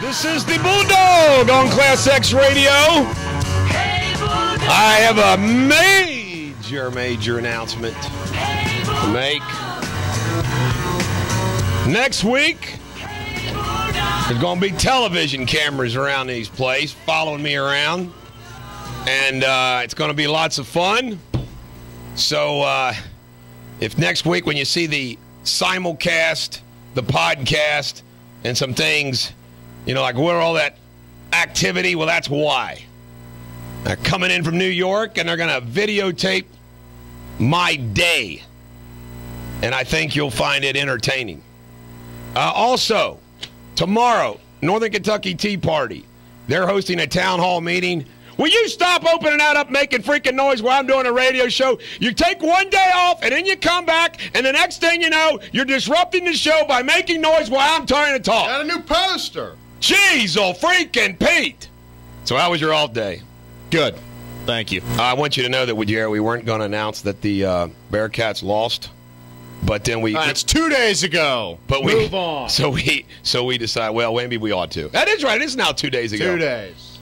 This is the Bulldog on ClassX Radio. I have a major announcement to make. Next week, there's going to be television cameras around this place following me around. And it's going to be lots of fun. So if next week when you see the simulcast, the podcast, and some things, you know, like where all that activity, well, that's why. They're coming in from New York, and they're going to videotape my day. And I think you'll find it entertaining. Also, tomorrow, Northern Kentucky Tea Party. They're hosting a town hall meeting. Will you stop opening that up, making freaking noise while I'm doing a radio show? You take one day off, and then you come back, and the next thing you know, you're disrupting the show by making noise while I'm trying to talk. Got a new poster. Jeez, oh freaking Pete. So how was your off day? Good. Thank you. I want you to know that, we weren't going to announce that the Bearcats lost. But then That's 2 days ago. But move on. So we decided, well, maybe we ought to. That is right. It is now 2 days ago. 2 days.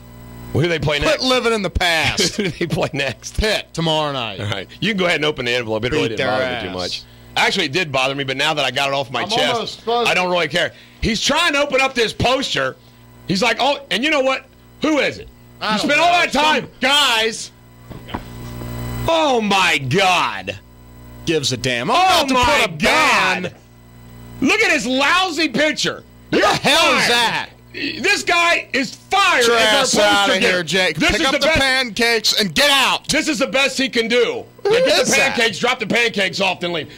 Well, who do they play next? Quit living in the past. Who do they play next? Pitt tomorrow night. All right. You can go ahead and open the envelope. It really didn't bother me too much. Actually, it did bother me, but now that I got it off my chest, I don't really care. He's trying to open up this poster. He's like, oh, and you know what? Who is it? You spent all that time. Guys. Oh, my God. Gives a damn. Oh, my God. Look at his lousy picture. Who the hell is that? This guy is fired. Get out of here, Jake. Pick up the pancakes and get out. This is the best he can do. Get the pancakes, drop the pancakes off, then leave.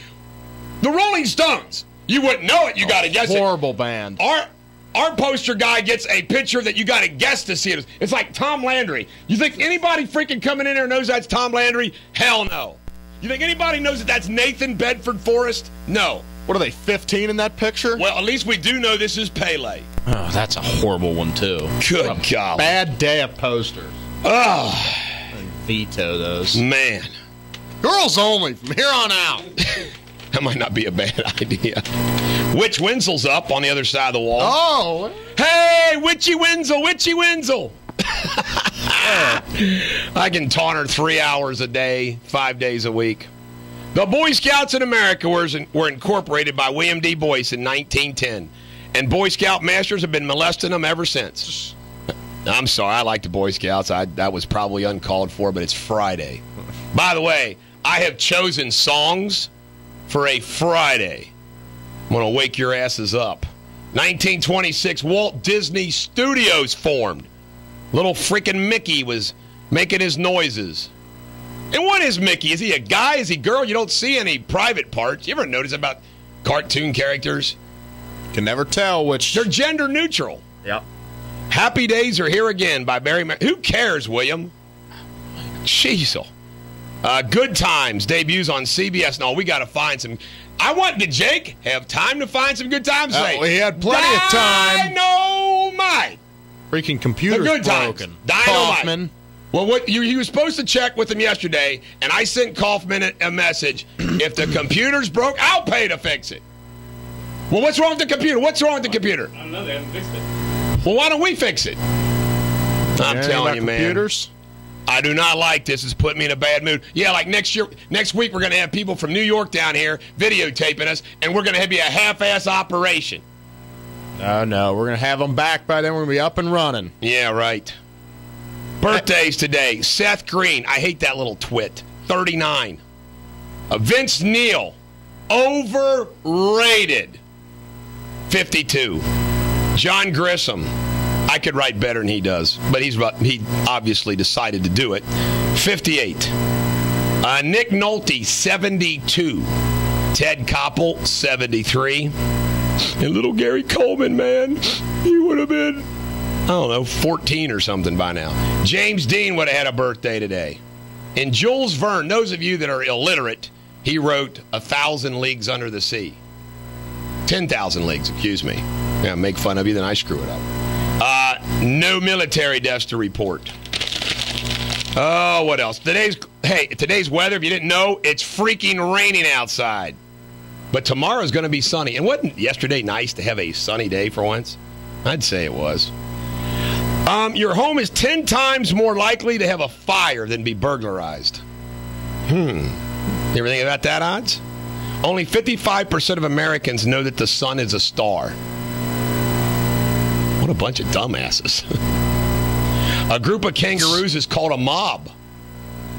The Rolling Stones. You wouldn't know it. You got to guess it. Horrible band. Our poster guy gets a picture that you got to guess to see it. It's like Tom Landry. You think anybody freaking coming in there knows that's Tom Landry? Hell no. You think anybody knows that that's Nathan Bedford Forrest? No. What are they, 15 in that picture? Well, at least we do know this is Pele. Oh, that's a horrible one, too. Good God. Bad day of posters. Oh. And veto those. Man. Girls only from here on out. That might not be a bad idea. Witch Wenzel's up on the other side of the wall. Oh. Hey, Witchy Wenzel, Witchy Wenzel. I can taunt her 3 hours a day, 5 days a week. The Boy Scouts in America were incorporated by William D. Boyce in 1910, and Boy Scout masters have been molesting them ever since. I'm sorry, I like the Boy Scouts. That was probably uncalled for, but it's Friday. By the way, I have chosen songs for a Friday. I'm going to wake your asses up. 1926, Walt Disney Studios formed. Little freaking Mickey was making his noises. And what is Mickey? Is he a guy? Is he a girl? You don't see any private parts. You ever notice about cartoon characters? Can never tell which. They're gender neutral. Yep. Happy Days Are Here Again by Barry Who cares, William? Jeez. Good Times debuts on CBS. No, we got to find some. Did Jake have time to find some good times? He had plenty of time. Dynamite. Freaking computer's good broken. Times. Dynamite. Kaufman. Well, he was supposed to check with him yesterday, and I sent Kaufman a message. If the computer's broke, I'll pay to fix it. Well, what's wrong with the computer? What's wrong with the computer? I don't know. They haven't fixed it. Well, why don't we fix it? I'm telling you, man. Computers? I do not like this. It's putting me in a bad mood. Yeah, like next week, we're going to have people from New York down here videotaping us, and we're going to be a half-ass operation. No. We're going to have them back by then. We're going to be up and running. Yeah, right. Birthdays today. Seth Green. I hate that little twit. 39. Vince Neil. Overrated. 52. John Grissom. I could write better than he does, but he obviously decided to do it. 58. Nick Nolte, 72. Ted Koppel, 73. And little Gary Coleman, man, he would have been, I don't know, 14 or something by now. James Dean would have had a birthday today. And Jules Verne, those of you that are illiterate, he wrote 1,000 Leagues Under the Sea. 10,000 Leagues, excuse me. Yeah, make fun of you, then I screw it up. No military deaths to report. Oh, what else? Today's weather, if you didn't know, it's freaking raining outside. But tomorrow's going to be sunny. And wasn't yesterday nice to have a sunny day for once? I'd say it was. Your home is 10 times more likely to have a fire than be burglarized. You ever think about that, odds? Only 55% of Americans know that the sun is a star. What a bunch of dumbasses. A group of kangaroos is called a mob.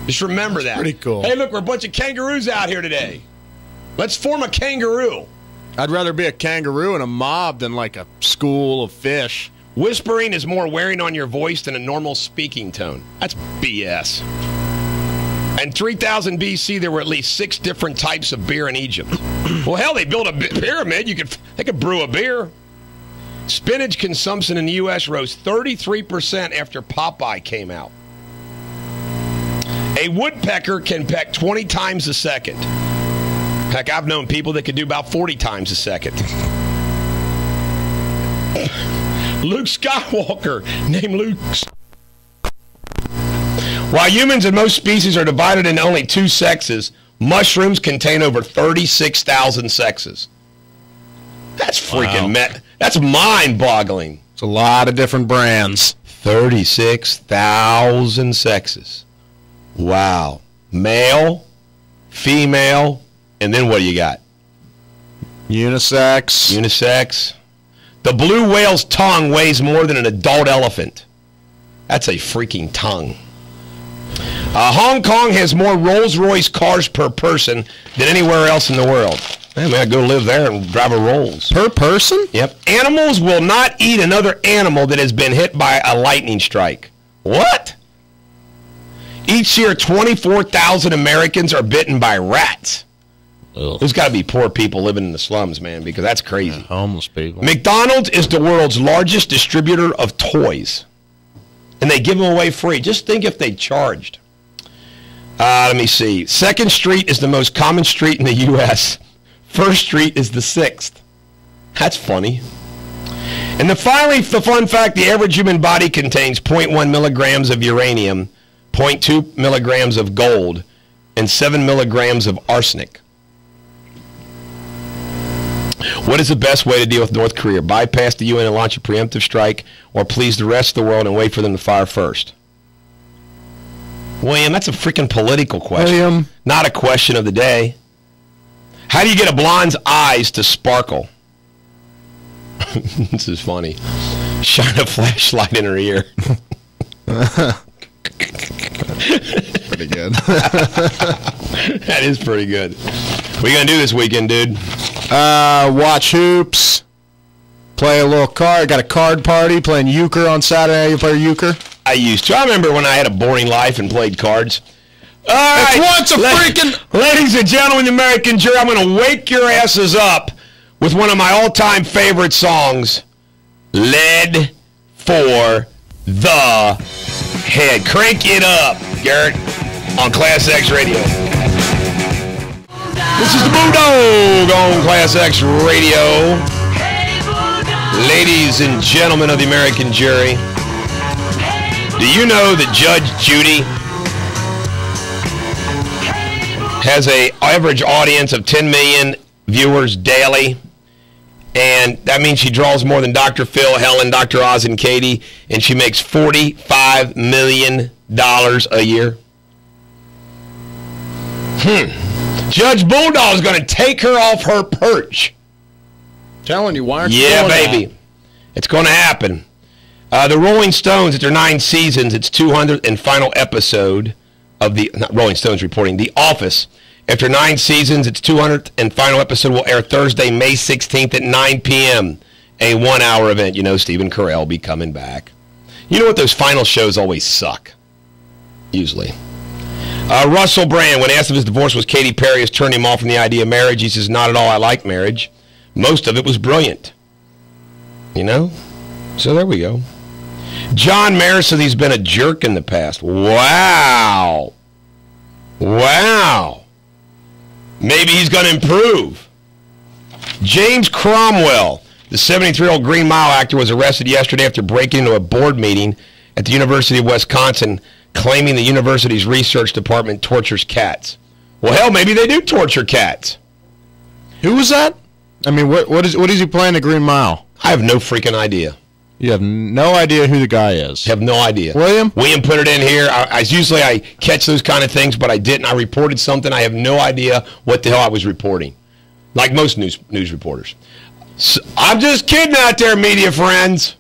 Just remember that. Pretty cool. Hey, look, we're a bunch of kangaroos out here today. Let's form a kangaroo. I'd rather be a kangaroo in a mob than like a school of fish. Whispering is more wearing on your voice than a normal speaking tone. That's BS. In 3000 BC, there were at least 6 different types of beer in Egypt. Well, hell, they built a pyramid. They could brew a beer. Spinach consumption in the U.S. rose 33% after Popeye came out. A woodpecker can peck 20 times a second. Heck, I've known people that could do about 40 times a second. Luke Skywalker, named Luke. While humans and most species are divided into only 2 sexes, mushrooms contain over 36,000 sexes. That's freaking that's mind-boggling. It's a lot of different brands. 36,000 sexes. Wow. Male, female, and then what do you got? Unisex. The blue whale's tongue weighs more than an adult elephant. That's a freaking tongue. Hong Kong has more Rolls-Royce cars per person than anywhere else in the world. Man, I'd go live there and drive a Rolls. Per person? Yep. Animals will not eat another animal that has been hit by a lightning strike. What? Each year, 24,000 Americans are bitten by rats. Ugh. There's got to be poor people living in the slums, man, because that's crazy. Yeah, homeless people. McDonald's is the world's largest distributor of toys, and they give them away free. Just think if they charged. Let me see. 2nd Street is the most common street in the U.S. 1st Street is the 6th. That's funny. And finally, the fun fact, the average human body contains 0.1 milligrams of uranium, 0.2 milligrams of gold, and 7 milligrams of arsenic. What is the best way to deal with North Korea? Bypass the UN and launch a preemptive strike, or please the rest of the world and wait for them to fire first? William, that's a freaking political question. William. Not a question of the day. How do you get a blonde's eyes to sparkle? This is funny. Shine a flashlight in her ear. Pretty good. That is pretty good. What are you going to do this weekend, dude? Watch hoops. Play a little card. Got a card party. Playing euchre on Saturday. You play euchre? I used to. I remember when I had a boring life and played cards. All right. Once a freaking... Ladies and gentlemen, the American jury, I'm going to wake your asses up with one of my all-time favorite songs, Lead for the Head. Crank it up, Garrett, on ClassX Radio. This is the Bulldog on ClassX Radio. Ladies and gentlemen of the American jury, do you know that Judge Judy has an average audience of 10 million viewers daily? And that means she draws more than Dr. Phil, Helen, Dr. Oz, and Katie, and she makes $45 million a year. Judge Bulldog is going to take her off her perch. Telling you, why aren't you Yeah, doing baby. that? It's going to happen. The Rolling Stones, at their 9 seasons, its 200th and final episode of the, not Rolling Stones reporting, The Office. After 9 seasons, its 200th and final episode will air Thursday, May 16th at 9 p.m. A 1-hour event. You know Stephen Carell will be coming back. You know what? Those final shows always suck. Usually. Russell Brand, when asked if his divorce was Katy Perry, has turned him off from the idea of marriage. He says, not at all. I like marriage. Most of it was brilliant. You know? So there we go. John Mayer said he's been a jerk in the past. Wow. Wow. Maybe he's going to improve. James Cromwell, the 73-year-old Green Mile actor, was arrested yesterday after breaking into a board meeting at the University of Wisconsin, claiming the university's research department tortures cats. Well, hell, maybe they do torture cats. Who was that? I mean, what is he playing at Green Mile? I have no freaking idea. You have no idea who the guy is. Have no idea. William put it in here. Usually I catch those kind of things, but I didn't. I reported something. I have no idea what the hell I was reporting, like most news reporters. So, I'm just kidding out there, media friends.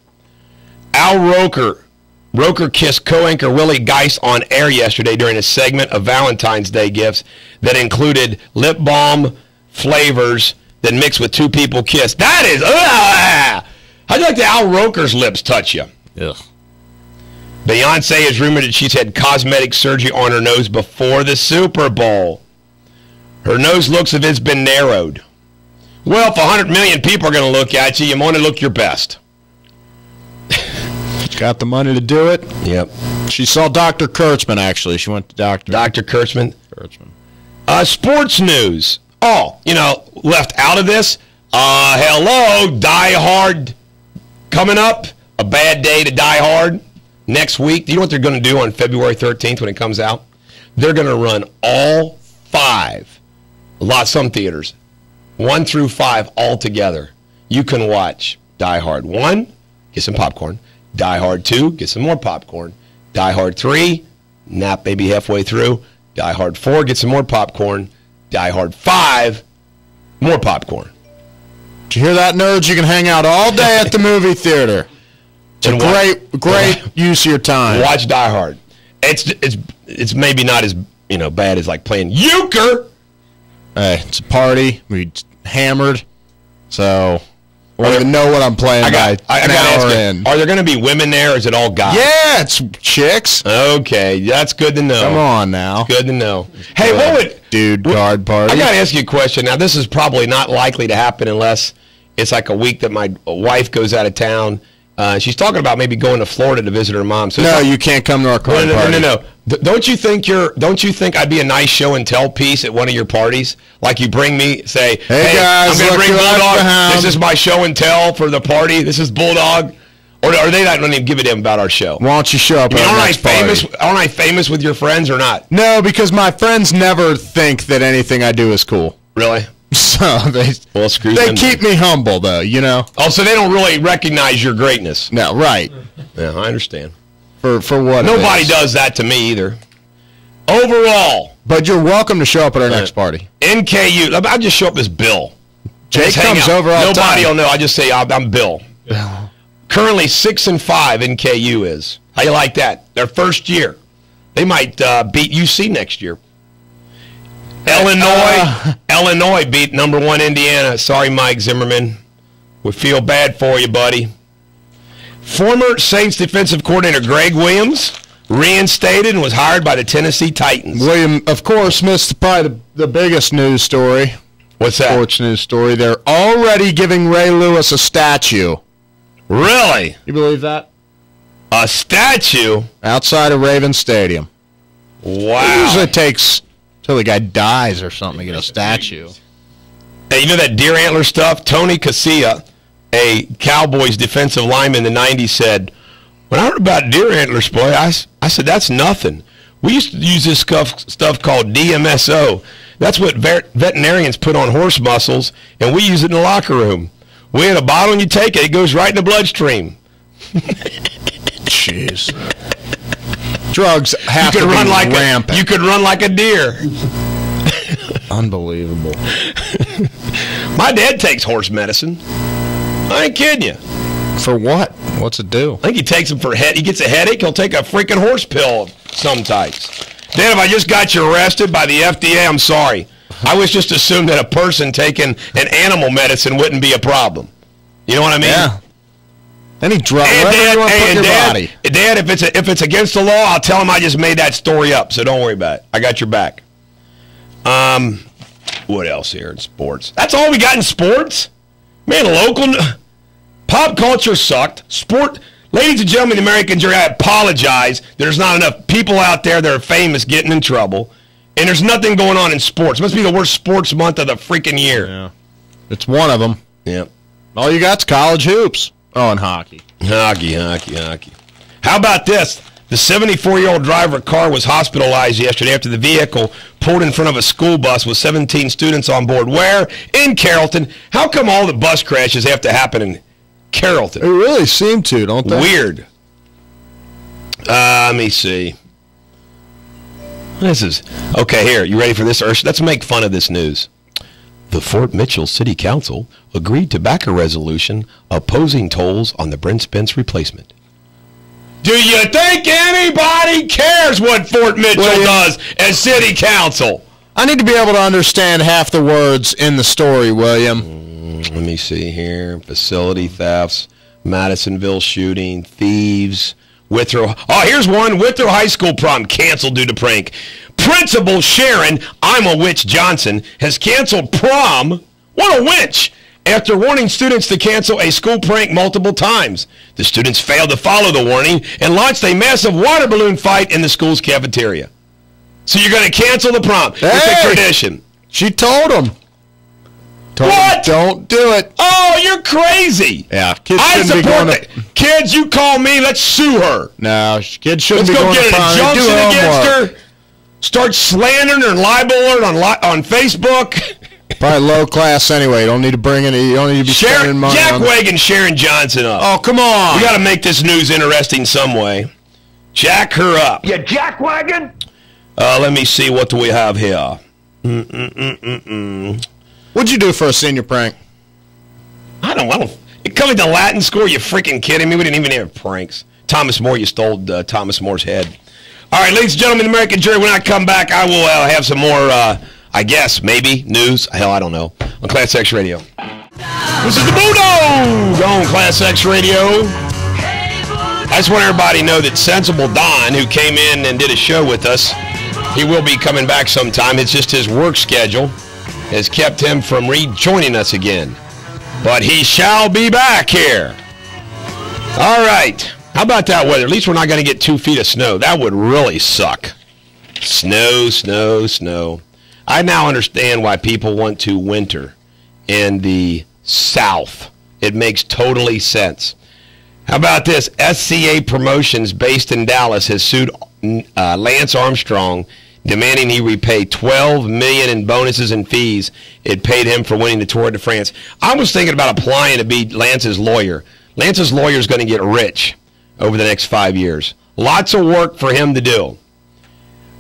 Al Roker kissed co-anchor Willie Geist on air yesterday during a segment of Valentine's Day gifts that included lip balm flavors that mixed with two people kiss. That is, how'd you like the Al Roker's lips touch you? Ugh. Beyonce is rumored that she's had cosmetic surgery on her nose before the Super Bowl. Her nose looks as if it's been narrowed. Well, if 100 million people are going to look at you, you want to look your best. Got the money to do it. Yep. She saw Dr. Kurtzman, actually. She went to Dr. Kurtzman. Sports news. Oh, left out of this. Hello, Die Hard coming up. A bad day to Die Hard. Next week, do you know what they're going to do on February 13th when it comes out? They're going to run all 5. Some theaters. 1 through 5 all together. You can watch Die Hard 1, get some popcorn. Die Hard 2, get some more popcorn. Die Hard 3, nap maybe halfway through. Die Hard 4, get some more popcorn. Die Hard 5, more popcorn. Did you hear that, nerds? You can hang out all day at the movie theater. It's a great use of your time. Watch Die Hard. It's maybe not as bad as like playing euchre. Hey, it's a party. We hammered, so I don't even know what I'm playing. I got to ask you, are there going to be women there, or is it all guys? Yeah, it's chicks. Okay, that's good to know. Come on now. Good to know. Hey, what would dude guard party? I got to ask you a question. Now, this is probably not likely to happen unless it's like a week that my wife goes out of town. She's talking about maybe going to Florida to visit her mom. So no, you can't come to our party. No. Don't you think I'd be a nice show and tell piece at one of your parties? Like you bring me, say, hey guys, I'm going to bring Bulldog. This is my show and tell for the party. This is Bulldog. Or are they not going to give a damn about our show? Why don't you show up at our next party? Aren't I famous with your friends or not? No, because my friends never think that anything I do is cool. Really? So they keep me humble, though, Oh, so they don't really recognize your greatness. No, right. Yeah, I understand. For what? Nobody does that to me either. Overall. But you're welcome to show up at our next party. NKU. I'll just show up as Bill. Jake comes over all the time. Nobody will know. I just say I'm Bill. Currently 6-5 NKU is. How you like that? Their first year. They might beat UC next year. Illinois beat number 1 Indiana. Sorry, Mike Zimmerman. We feel bad for you, buddy. Former Saints defensive coordinator Greg Williams reinstated and was hired by the Tennessee Titans. William, of course, missed probably the biggest news story. What's that? Sports news story. They're already giving Ray Lewis a statue. Really? You believe that? A statue? Outside of Raven Stadium. Wow. It usually takes till the guy dies or something to get a statue. Hey, you know that deer antler stuff? Tony Casilla, a Cowboys defensive lineman in the 90s, said, when I heard about deer antlers, boy, I said, that's nothing. We used to use this stuff called DMSO. That's what veterinarians put on horse muscles, and we use it in the locker room. We had a bottle, and you take it. It goes right in the bloodstream. Jeez. Drugs have to be rampant. You could run like a deer. Unbelievable. My dad takes horse medicine. I ain't kidding you. For what? What's it do? I think he takes them for he gets a headache. He'll take a freaking horse pill of some types. Dad, if I just got you arrested by the FDA, I'm sorry. I was just assumed that a person taking an animal medicine wouldn't be a problem. You know what I mean? Yeah. Any drug, whatever you want to put in your body. Dad, if it's against the law, I'll tell him I just made that story up, so don't worry about it. I got your back. What else here in sports? That's all we got in sports? Man, local pop culture sucked. Ladies and gentlemen, the American jury, I apologize. There's not enough people out there that are famous getting in trouble, and there's nothing going on in sports. It must be the worst sports month of the freaking year. Yeah. It's one of them. Yeah. All you got's college hoops. Oh, and hockey. Hockey. How about this? The 74-year-old driver car was hospitalized yesterday after the vehicle pulled in front of a school bus with 17 students on board. Where? In Carrollton. How come all the bus crashes have to happen in Carrollton. They really seem to, don't they? Weird. Let me see. This is... Okay, here. You ready for this? Let's make fun of this news. The Fort Mitchell City Council agreed to back a resolution opposing tolls on the Brent Spence replacement. Do you think anybody cares what Fort Mitchell does as city council? I need to be able to understand half the words in the story, William. Let me see here. Facility thefts, Madisonville shooting, thieves, Withrow. Oh, here's one. Withrow High School prom canceled due to prank. Principal Sharon, I'm a witch Johnson, has canceled prom. What a witch! After warning students to cancel a school prank multiple times. The students failed to follow the warning and launched a massive water balloon fight in the school's cafeteria. So you're going to cancel the prom. It's a tradition. She told them. What? Don't do it. Oh, you're crazy. Yeah. Kids I shouldn't support be that. Kids, you call me. Let's sue her. No, kids shouldn't Let's be go going to get an prom. injunction against her. Start slandering her and libeling her on Facebook. Probably low class anyway. You don't need to bring any. You don't need to be spending money. Jack Wagon Sharon Johnson up. Oh, come on. We got to make this news interesting some way. Jack her up. You jack wagon? Let me see. What do we have here? What'd you do for a senior prank? I don't. Coming to Latin school? Are you freaking kidding me? We didn't even have pranks. Thomas More, you stole Thomas More's head. All right, ladies and gentlemen, the American jury, when I come back, I will have some more, I guess, maybe, news. Hell, I don't know. On ClassX Radio. This is the Bulldog on ClassX Radio. I just want everybody to know that Sensible Don, who came in and did a show with us, he will be coming back sometime. It's just his work schedule has kept him from rejoining us again. But he shall be back here. All right. How about that weather? At least we're not going to get 2 feet of snow. That would really suck. Snow, snow, snow. I now understand why people want to winter in the South. It makes totally sense. How about this? SCA Promotions, based in Dallas, has sued Lance Armstrong, demanding he repay $12 million in bonuses and fees it paid him for winning the Tour de France. I was thinking about applying to be Lance's lawyer. Lance's lawyer is going to get rich over the next 5 years. Lots of work for him to do.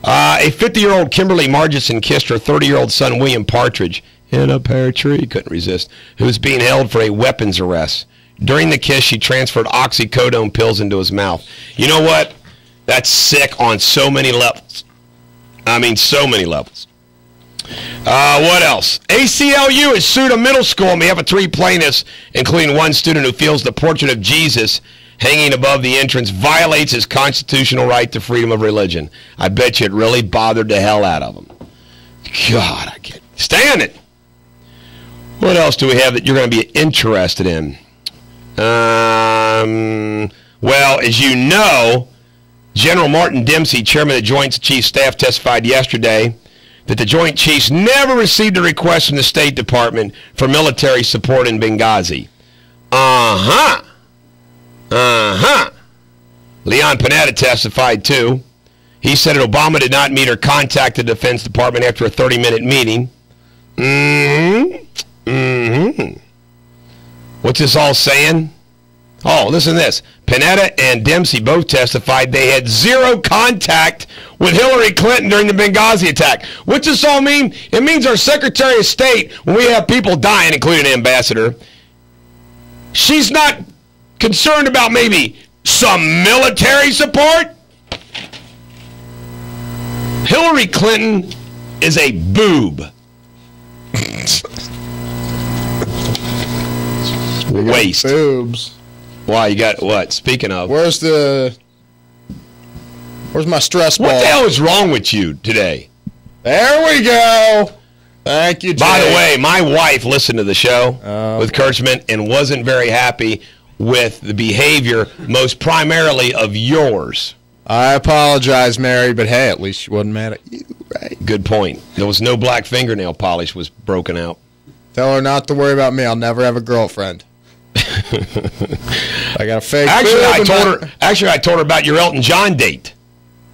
A 50-year-old Kimberly Margison kissed her 30-year-old son William Partridge in a pear tree, couldn't resist, who's being held for a weapons arrest. During the kiss, she transferred oxycodone pills into his mouth. You know what? That's sick on so many levels. I mean, so many levels. What else? ACLU has sued a middle school on behalf of 3 plaintiffs, including one student who feels the portrait of Jesus hanging above the entrance violates his constitutional right to freedom of religion. I bet you it really bothered the hell out of him. God, I can't stand it. What else do we have that you're going to be interested in? Well, as you know, General Martin Dempsey, chairman of the Joint Chiefs Staff, testified yesterday that the Joint Chiefs never received a request from the State Department for military support in Benghazi. Leon Panetta testified, too. He said that Obama did not meet or contact the Defense Department after a 30-minute meeting. What's this all saying? Oh, listen to this. Panetta and Dempsey both testified they had zero contact with Hillary Clinton during the Benghazi attack. What's this all mean? It means our Secretary of State, when we have people dying, including an ambassador, she's not concerned about maybe some military support? Hillary Clinton is a boob. Waste. Boobs. Why, you got what? Speaking of. Where's my stress ball? What the hell is wrong with you today? There we go. Thank you, Jay. By the way, my wife listened to the show with Kurtzman and wasn't very happy with the behavior, most primarily of yours. I apologize, Mary, but hey, at least she wasn't mad at you, right? Good point. There was no black fingernail polish was broken out. Tell her not to worry about me. I'll never have a girlfriend. I got a fake. Actually, I told her about your Elton John date.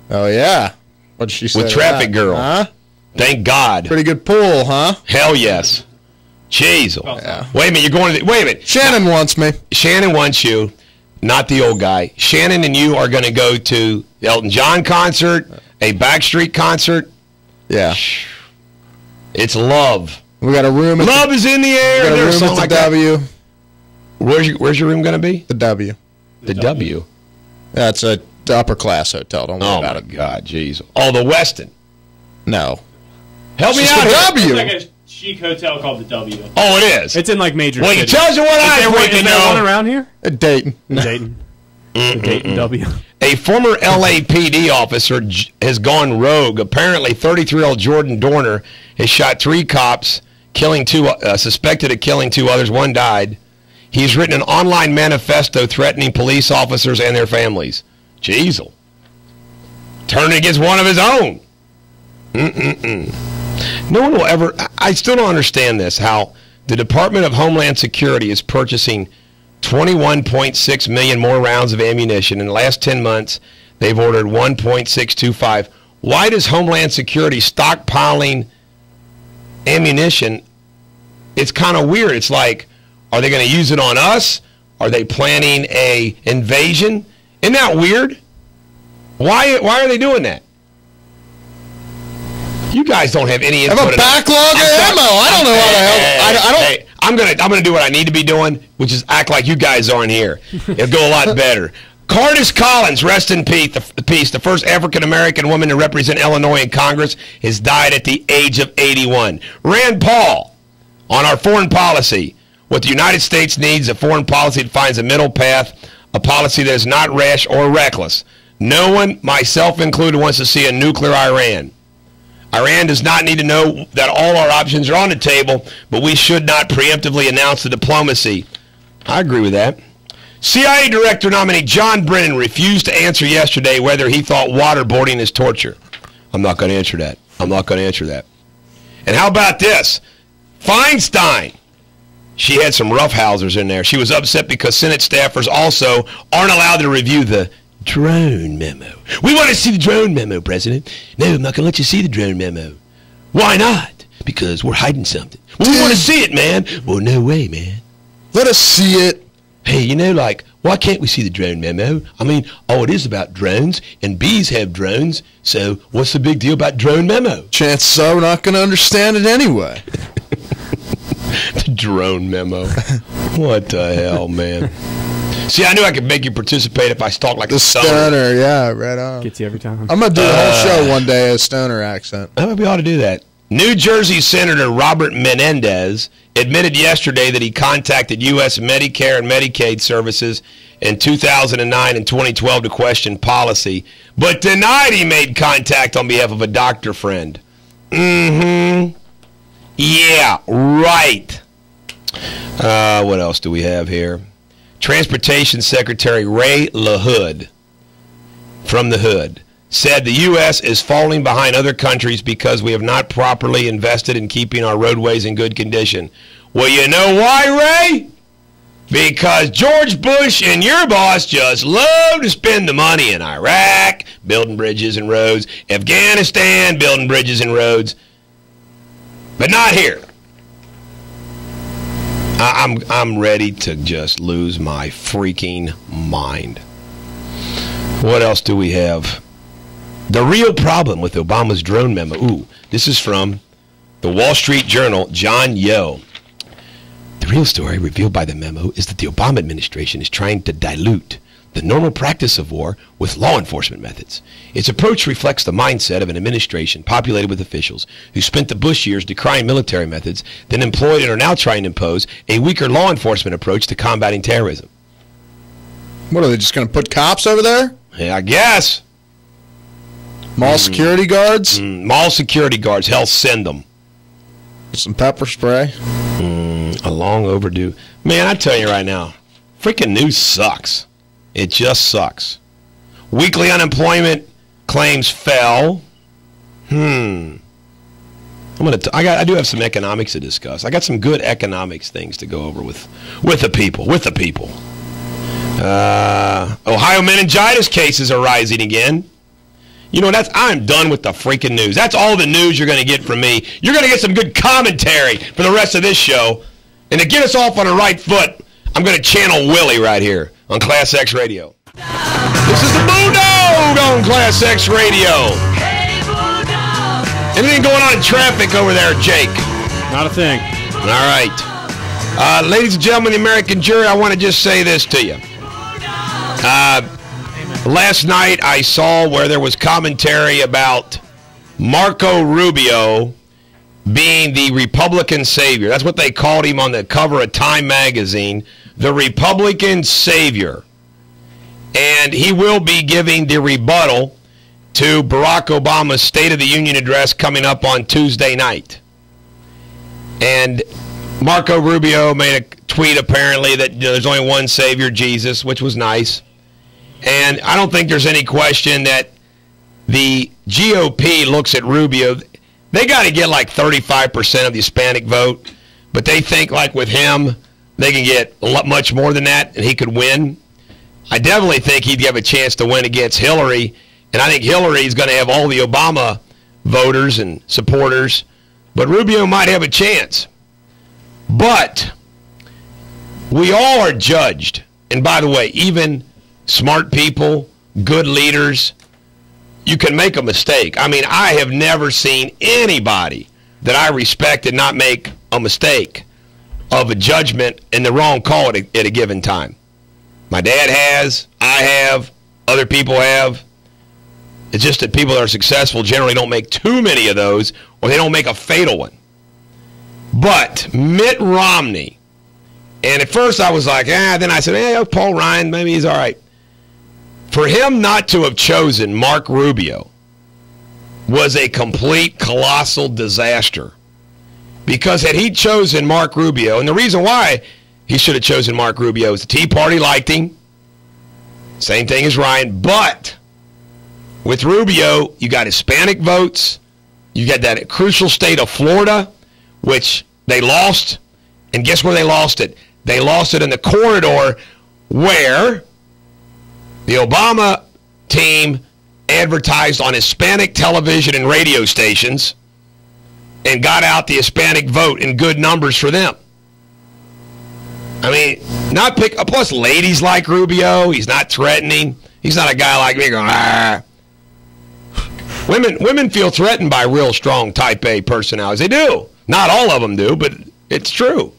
Oh yeah, what did she say? With Traffic Girl. Huh? Thank God. Pretty good pool, huh? Hell yes. Jeez. Yeah. Wait a minute, you're going to wait a minute. Shannon wants me. Shannon wants you, not the old guy. Shannon and you are going to go to the Elton John concert, a Backstreet concert. Yeah. It's love. We got a room. Love is in the air. We got a room at the W. Where's your room going to be? The W. The W. Yeah, it's a upper class hotel. Don't worry about it. Oh my God, jeez. Oh, the Westin. No. Help me out here. It's like a chic hotel called the W. Oh, it is. It's in like major cities. Well, it tells you what I want to know. Is there one around here? Dayton. Dayton. The Dayton W. A former LAPD officer has gone rogue. Apparently, 33-year-old Jordan Dorner has shot 3 cops, suspected of killing 2 others. 1 died. He's written an online manifesto threatening police officers and their families. Jeez. Turning against one of his own. No one will ever... I still don't understand this, how the Department of Homeland Security is purchasing 21.6 million more rounds of ammunition. In the last 10 months, they've ordered 1.625. Why does Homeland Security stockpiling ammunition? It's kind of weird. It's like, are they going to use it on us? Are they planning a invasion? Isn't that weird? Why are they doing that? You guys don't have any input. I have a backlog of ammo. I don't know how the hell. Hey, I'm gonna do what I need to be doing, which is act like you guys aren't here. It'll go a lot better. Curtis Collins, rest in peace. The first African American woman to represent Illinois in Congress, has died at the age of 81. Rand Paul, on our foreign policy, what the United States needs a foreign policy that finds a middle path, a policy that is not rash or reckless. No one, myself included, wants to see a nuclear Iran. Iran does not need to know that all our options are on the table, but we should not preemptively announce the diplomacy. I agree with that. CIA Director nominee John Brennan refused to answer yesterday whether he thought waterboarding is torture. I'm not going to answer that. And how about this? Feinstein. She had some roughhousers in there. She was upset because Senate staffers also aren't allowed to review the drone memo. We want to see the drone memo, President. No, I'm not going to let you see the drone memo. Why not? Because we're hiding something. Well, we want to see it, man. Well, no way, man. Let us see it. Hey, why can't we see the drone memo? I mean, it is about drones, and bees have drones, so what's the big deal about drone memo? Chances are we're not going to understand it anyway. The drone memo. What the hell, man? See, I knew I could make you participate if I talked like a stoner. Yeah, right on. Gets you every time. I'm going to do the whole show one day as stoner accent. I think we ought to do that. New Jersey Senator Robert Menendez admitted yesterday that he contacted U.S. Medicare and Medicaid services in 2009 and 2012 to question policy, but denied he made contact on behalf of a doctor friend. Yeah, right. What else do we have here? Transportation Secretary Ray LaHood from the Hood said the U.S. is falling behind other countries because we have not properly invested in keeping our roadways in good condition. Well, you know why, Ray? Because George Bush and your boss just love to spend the money in Iraq, building bridges and roads, Afghanistan, building bridges and roads, but not here. I'm ready to just lose my freaking mind. What else do we have? The real problem with Obama's drone memo. Ooh, this is from the Wall Street Journal, John Yo. The real story revealed by the memo is that the Obama administration is trying to dilute the normal practice of war with law enforcement methods. Its approach reflects the mindset of an administration populated with officials who spent the Bush years decrying military methods, then employed and are now trying to impose a weaker law enforcement approach to combating terrorism. What, are they just going to put cops over there? Yeah, I guess. Mall security guards? Mall security guards. Hell, send them. Some pepper spray? A long overdue. Man, I tell you right now, freaking news sucks. It just sucks. Weekly unemployment claims fell. I do have some economics to discuss. I got some good economics things to go over with the people. Ohio meningitis cases are rising again. I'm done with the freaking news. That's all the news you're going to get from me. You're going to get some good commentary for the rest of this show. And to get us off on the right foot, I'm going to channel Willie right here on ClassX Radio. This is the Bulldog on ClassX Radio. Anything going on in traffic over there, Jake? Not a thing. All right. Ladies and gentlemen, the American jury, I want to just say this to you. Last night I saw where there was commentary about Marco Rubio being the Republican savior. That's what they called him on the cover of Time magazine, the Republican savior. And he will be giving the rebuttal to Barack Obama's State of the Union address coming up on Tuesday night. And Marco Rubio made a tweet apparently that there's only one savior, Jesus, which was nice. And I don't think there's any question that the GOP looks at Rubio. They got to get like 35% of the Hispanic vote, but they think like with him, they can get much more than that, and he could win. I definitely think he'd have a chance to win against Hillary, and I think Hillary's going to have all the Obama voters and supporters, but Rubio might have a chance. But we all are judged, and by the way, even smart people, good leaders, you can make a mistake. I mean, I have never seen anybody that I respect and not make a mistake of a judgment and the wrong call at a given time. My dad has, I have, other people have. It's just that people that are successful generally don't make too many of those, or they don't make a fatal one. But Mitt Romney, and at first I was like, then I said, Paul Ryan, maybe he's all right. For him not to have chosen Mark Rubio was a complete colossal disaster. Because had he chosen Mark Rubio, and the reason why he should have chosen Mark Rubio is the Tea Party liked him. Same thing as Ryan. But with Rubio, you got Hispanic votes. You got that crucial state of Florida, which they lost. And guess where they lost it? They lost it in the corridor where the Obama team advertised on Hispanic television and radio stations and got out the Hispanic vote in good numbers for them. I mean, plus ladies like Rubio. He's not threatening. He's not a guy like me going, ah. Women feel threatened by real strong type A personalities. They do. Not all of them do, but it's true.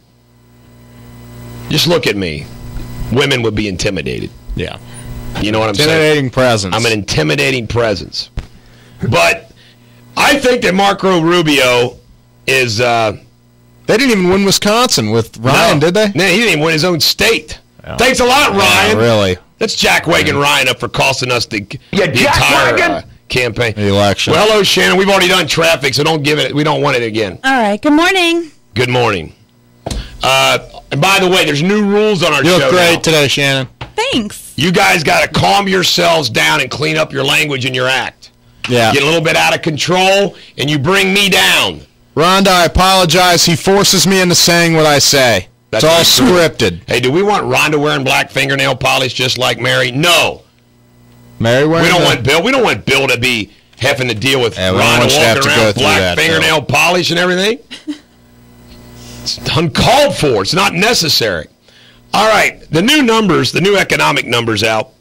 Just look at me. Women would be intimidated. Yeah. You know what I'm saying? Intimidating presence. I'm an intimidating presence. But I think that Marco Rubio is... they didn't even win Wisconsin with Ryan, did they? No, he didn't even win his own state. Oh. Thanks a lot, Ryan. Really? Let's jackwagon Ryan up for costing us the entire campaign. The election. Well, hello, Shannon. We've already done traffic, so don't give it. We don't want it again. All right. Good morning. Good morning. And by the way, there's new rules on our show. You look great today, Shannon. Thanks. You guys got to calm yourselves down and clean up your language and your act. Yeah. Get a little bit out of control, and you bring me down. Rhonda, I apologize. He forces me into saying what I say. It's all scripted. Hey, do we want Rhonda wearing black fingernail polish just like Mary? No. Mary wearing? We don't want Bill to be having to deal with Rhonda walking around with black fingernail polish and everything. It's uncalled for. It's not necessary. All right, the new economic numbers out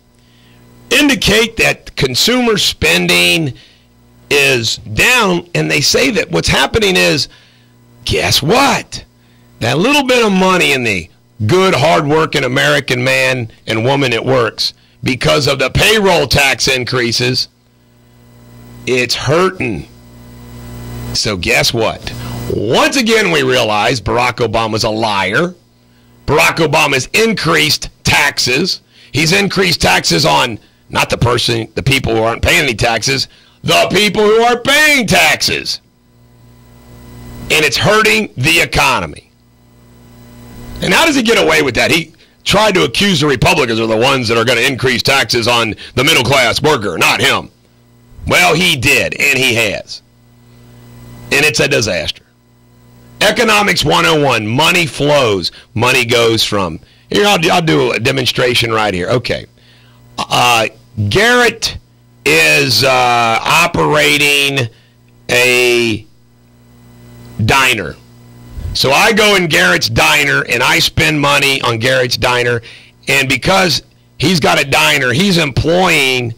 indicate that consumer spending is down, and they say that what's happening is, guess what? That little bit of money in the good, hard-working American man and woman that works, because of the payroll tax increases, it's hurting. So guess what? Once again, we realize Barack Obama's a liar. Barack Obama's increased taxes. He's increased taxes on not the people who aren't paying any taxes, the people who are paying taxes. And it's hurting the economy. And how does he get away with that? He tried to accuse the Republicans are the ones that are going to increase taxes on the middle-class worker, not him. Well, he did, and he has. And it's a disaster. Economics 101, money flows. Money goes from, here, I'll do a demonstration right here. Okay. Garrett is operating a diner. So I go in Garrett's diner, and I spend money on Garrett's diner, and because he's got a diner, he's employing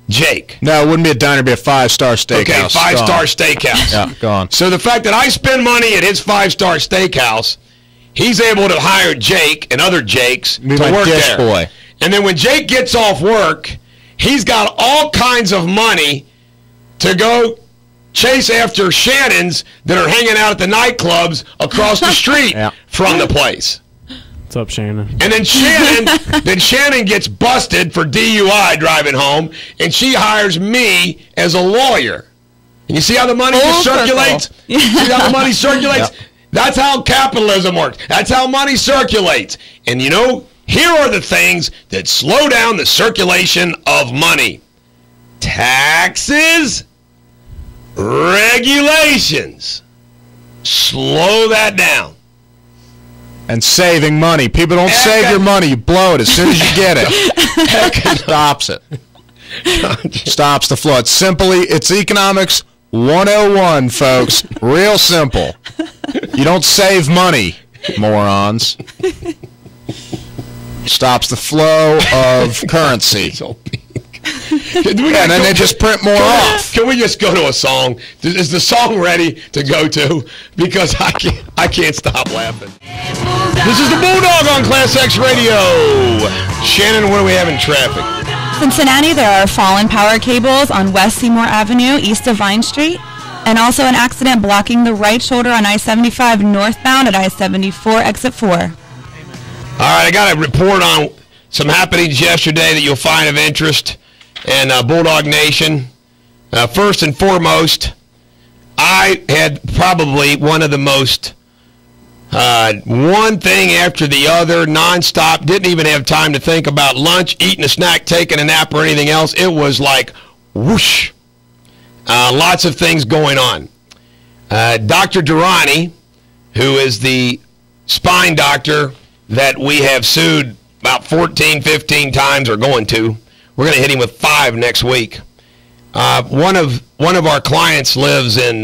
Jake. No, it wouldn't be a diner, it'd be a 5-star steakhouse. Okay, 5-star steakhouse. Yeah, go on. So the fact that I spend money at his 5-star steakhouse, he's able to hire Jake and other Jakes to work there. Boy. And then when Jake gets off work, he's got all kinds of money to go chase after Shannons that are hanging out at the nightclubs across the street from the place. What's up, Shannon? And then Shannon gets busted for DUI driving home, and she hires me as a lawyer. And you see how the money just circulates? See how the money circulates? Yep. That's how capitalism works. That's how money circulates. And you know, here are the things that slow down the circulation of money. Taxes, regulations. Slow that down. And saving money. People don't save your money. You blow it as soon as you get it. Stops it. Stops the flow. It's economics 101, folks. Real simple. You don't save money, morons. Stops the flow of currency. And then they just print more off. Can we just go to a song? Is the song ready to go to? Because I can't stop laughing. This is the Bulldog on ClassX Radio. Shannon, what do we have in traffic? Cincinnati, there are fallen power cables on West Seymour Avenue, east of Vine Street, and also an accident blocking the right shoulder on I-75 northbound at I-74 exit 4. All right, I got a report on some happenings yesterday that you'll find of interest in Bulldog Nation. First and foremost, I had probably one of the most one thing after the other, nonstop, didn't even have time to think about lunch, eating a snack, taking a nap, or anything else. It was like whoosh. Lots of things going on. Dr. Durrani, who is the spine doctor that we have sued about 14, 15 times, or going to, we're going to hit him with 5 next week. One of our clients lives in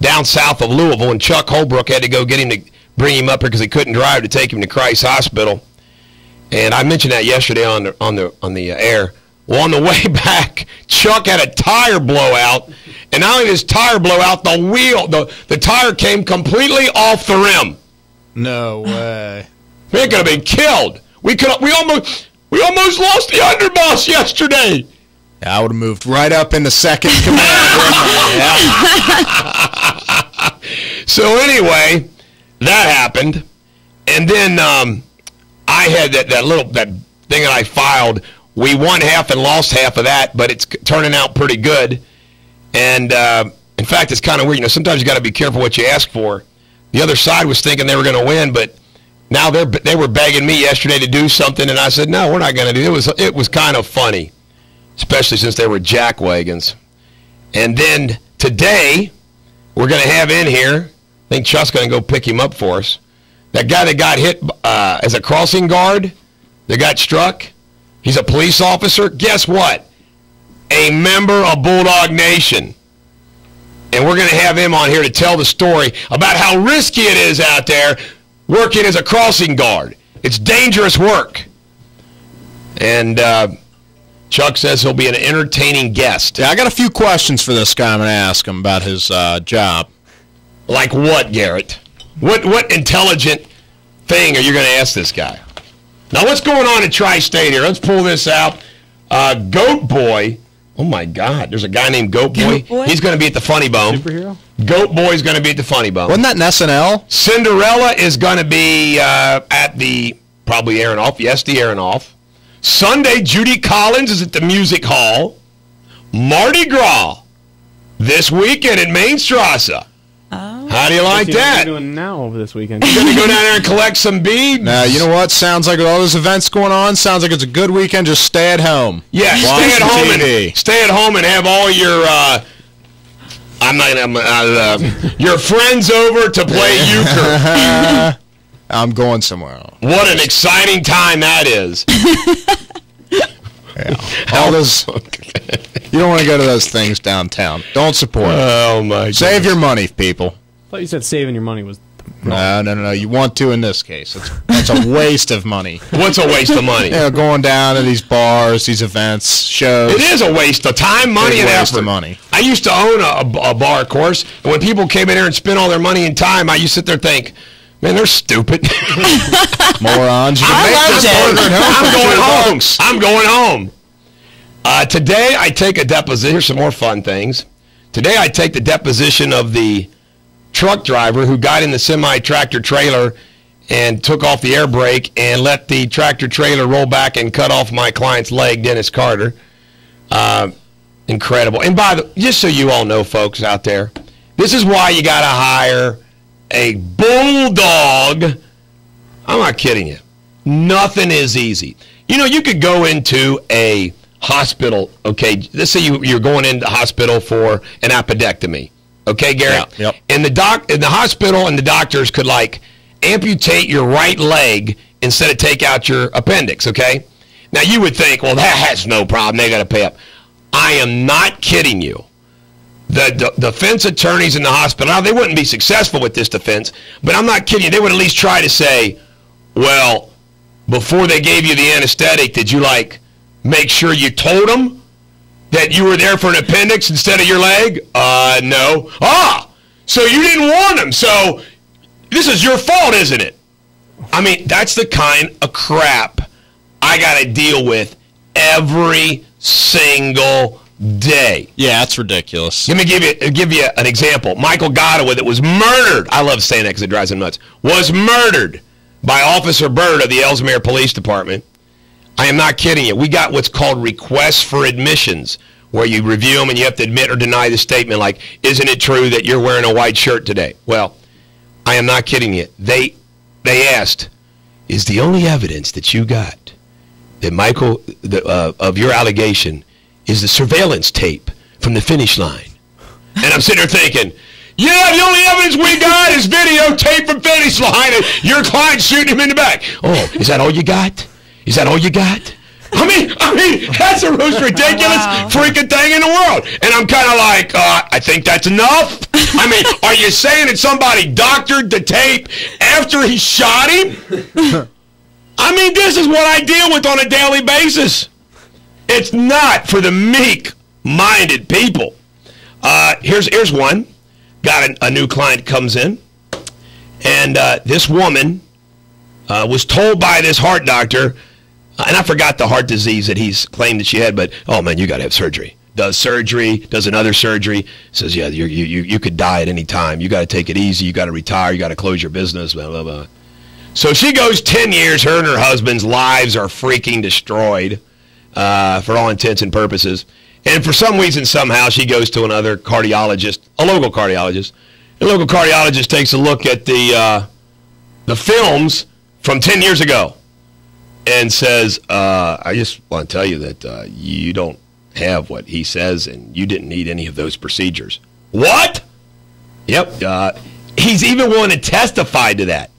down south of Louisville, and Chuck Holbrook had to go get him to bring him up here because he couldn't drive to take him to Christ Hospital. And I mentioned that yesterday on the air. Well, on the way back, Chuck had a tire blowout, and not only his tire blowout, the tire came completely off the rim. No way. We could have been killed. We almost lost the underboss yesterday. Yeah, I would have moved right up in the second command. So anyway, that happened, and then I had that thing that I filed. We won half and lost half of that, but it's turning out pretty good. And in fact, it's kind of weird. You know, sometimes you got to be careful what you ask for. The other side was thinking they were going to win, but now they were begging me yesterday to do something, and I said, no, we're not going to do it. It was kind of funny, especially since they were jack wagons. And then today, we're going to have in here, I think Chuck's going to go pick him up for us, that guy that got hit as a crossing guard, that got struck. He's a police officer. Guess what? A member of Bulldog Nation. And we're going to have him on here to tell the story about how risky it is out there working as a crossing guard. It's dangerous work. And Chuck says he'll be an entertaining guest. Yeah, I got a few questions for this guy. I'm going to ask him about his job. Like what, Garrett? What intelligent thing are you going to ask this guy? Now, what's going on in Tri-State here? Let's pull this out. Goat Boy. Oh, my God. There's a guy named Goat Boy. He's going to be at the Funny Bone. Superhero? Goat Boy's going to be at the Funny Bone. Wasn't that an SNL? Cinderella is going to be at the, probably Aronoff. Yes, the Aronoff. Sunday, Judy Collins is at the Music Hall. Mardi Gras this weekend in Main Strasse. How do you like that? What are you doing now over this weekend? You're going to go down there and collect some beads? Now, you know what? Sounds like with all those events going on, sounds like it's a good weekend. Just stay at home. Yeah, stay at home and have all your your friends over to play euchre. I'm going somewhere else. What an exciting time that is. Yeah. All those You don't want to go to those things downtown. Don't support it. Oh, my God. Save your money, people. I thought you said saving your money was No. You want to in this case. That's a waste of money. What's a waste of money? Going down to these bars, these events, shows. It is a waste of time, money, and waste effort. of money. I used to own a bar, of course, and when people came in here and spent all their money and time, I used to sit there and think, man, they're stupid. Morons. You can make this burger at home. I'm going home. Today, I take a deposition. Here's some more fun things. Today, I take the deposition of the truck driver who got in the semi-tractor trailer and took off the air brake and let the tractor trailer roll back and cut off my client's leg, Dennis Carter. Incredible. And just so you all know, folks out there, this is why you got to hire a Bulldog. I'm not kidding you. Nothing is easy. You know, you could go into a hospital, okay? Let's say you're going into the hospital for an appendectomy. Okay, Gary? Yeah, yep. And the hospital and the doctors could, like, amputate your right leg instead of take out your appendix, okay? Now, you would think, well, that has no problem. They got to pay up. I am not kidding you. The defense attorneys in the hospital, now, they wouldn't be successful with this defense, but I'm not kidding you. They would at least try to say, well, before they gave you the anesthetic, did you, like, make sure you told them that you were there for an appendix instead of your leg? No. So you didn't warn them. So this is your fault, isn't it? I mean, that's the kind of crap I got to deal with every single day. Yeah, that's ridiculous. Let me give you an example. Michael Godowin, that was murdered. I love saying that because it drives him nuts. Was murdered by Officer Bird of the Ellesmere Police Department. I am not kidding you. We got what's called requests for admissions, where you review them and you have to admit or deny the statement, like, isn't it true that you're wearing a white shirt today? Well, I am not kidding you. They asked, is the only evidence that you got that Michael, of your allegation, is the surveillance tape from the finish line? And I'm sitting there thinking, yeah, the only evidence we got is videotape from finish line and your client shooting him in the back. Oh, is that all you got? Is that all you got? I mean, that's the most ridiculous freaking thing in the world. And I'm kind of like, I think that's enough. I mean, are you saying that somebody doctored the tape after he shot him? I mean, this is what I deal with on a daily basis. It's not for the meek-minded people. Here's one. Got a new client comes in, and this woman was told by this heart doctor, and I forgot the heart disease that he's claimed that she had, but, oh, man, you got to have surgery. Does surgery, does another surgery, says, yeah, you could die at any time. You got to take it easy. You got to retire. You got to close your business, blah, blah, blah. So she goes 10 years. Her and her husband's lives are freaking destroyed for all intents and purposes. And for some reason, somehow, she goes to another cardiologist, a local cardiologist. The local cardiologist takes a look at the films from 10 years ago and says, I just want to tell you that you don't have what he says, and you didn't need any of those procedures. What? Yep. He's even willing to testify to that.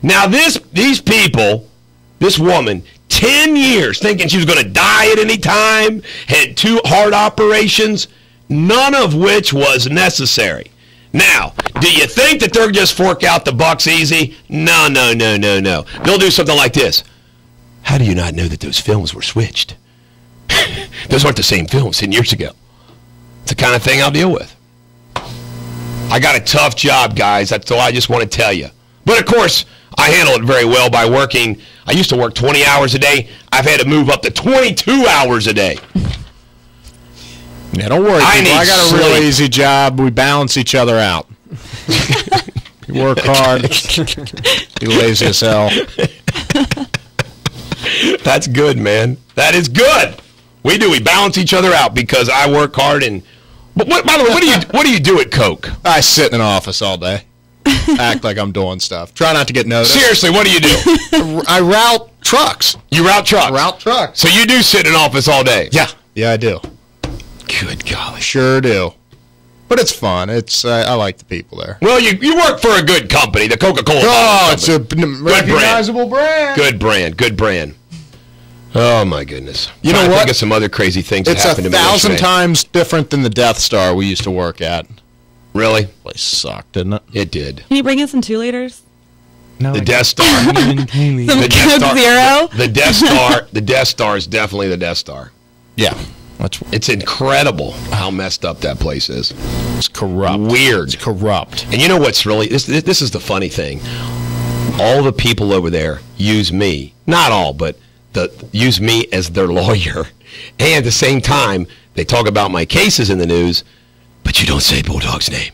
Now, these people, this woman, 10 years thinking she was going to die at any time, had 2 heart operations, none of which was necessary. Now, do you think that they'll just fork out the bucks easy? No. They'll do something like this. How do you not know that those films were switched? Those aren't the same films 10 years ago. It's the kind of thing I'll deal with. I got a tough job, guys. That's all I just want to tell you. But, of course, I handle it very well by working. I used to work 20 hours a day. I've had to move up to 22 hours a day. Yeah, don't worry, people. I got a real easy job. We balance each other out. You work hard. You lazy as hell. That's good, man. That is good. We do. We balance each other out because I work hard. But by the way, what do you do at Coke? I sit in an office all day. Act like I'm doing stuff. Try not to get noticed. Seriously, what do you do? I route trucks. You route trucks? Route trucks. So you do sit in an office all day? Yeah, I do. Good golly. Sure do. But it's fun. I like the people there. Well, you work for a good company, the Coca-Cola company. It's a recognizable brand. Good brand. Oh, my goodness. You know I what? think of some other crazy things that It's happened to me 1,000 yesterday. times different than the Death Star we used to work at. Really? Place sucked, didn't it? It did. Can you bring in some 2-liters? No, The Death Star. Some The Death Coke Star. Zero? The Death Star. The Death Star is definitely the Death Star. Yeah. That's It's incredible how messed up that place is. it's corrupt. Weird. It's corrupt. And you know what's really this is the funny thing. All the people over there use me. Not all, but use me as their lawyer. And at the same time, they talk about my cases in the news, but you don't say Bulldog's name.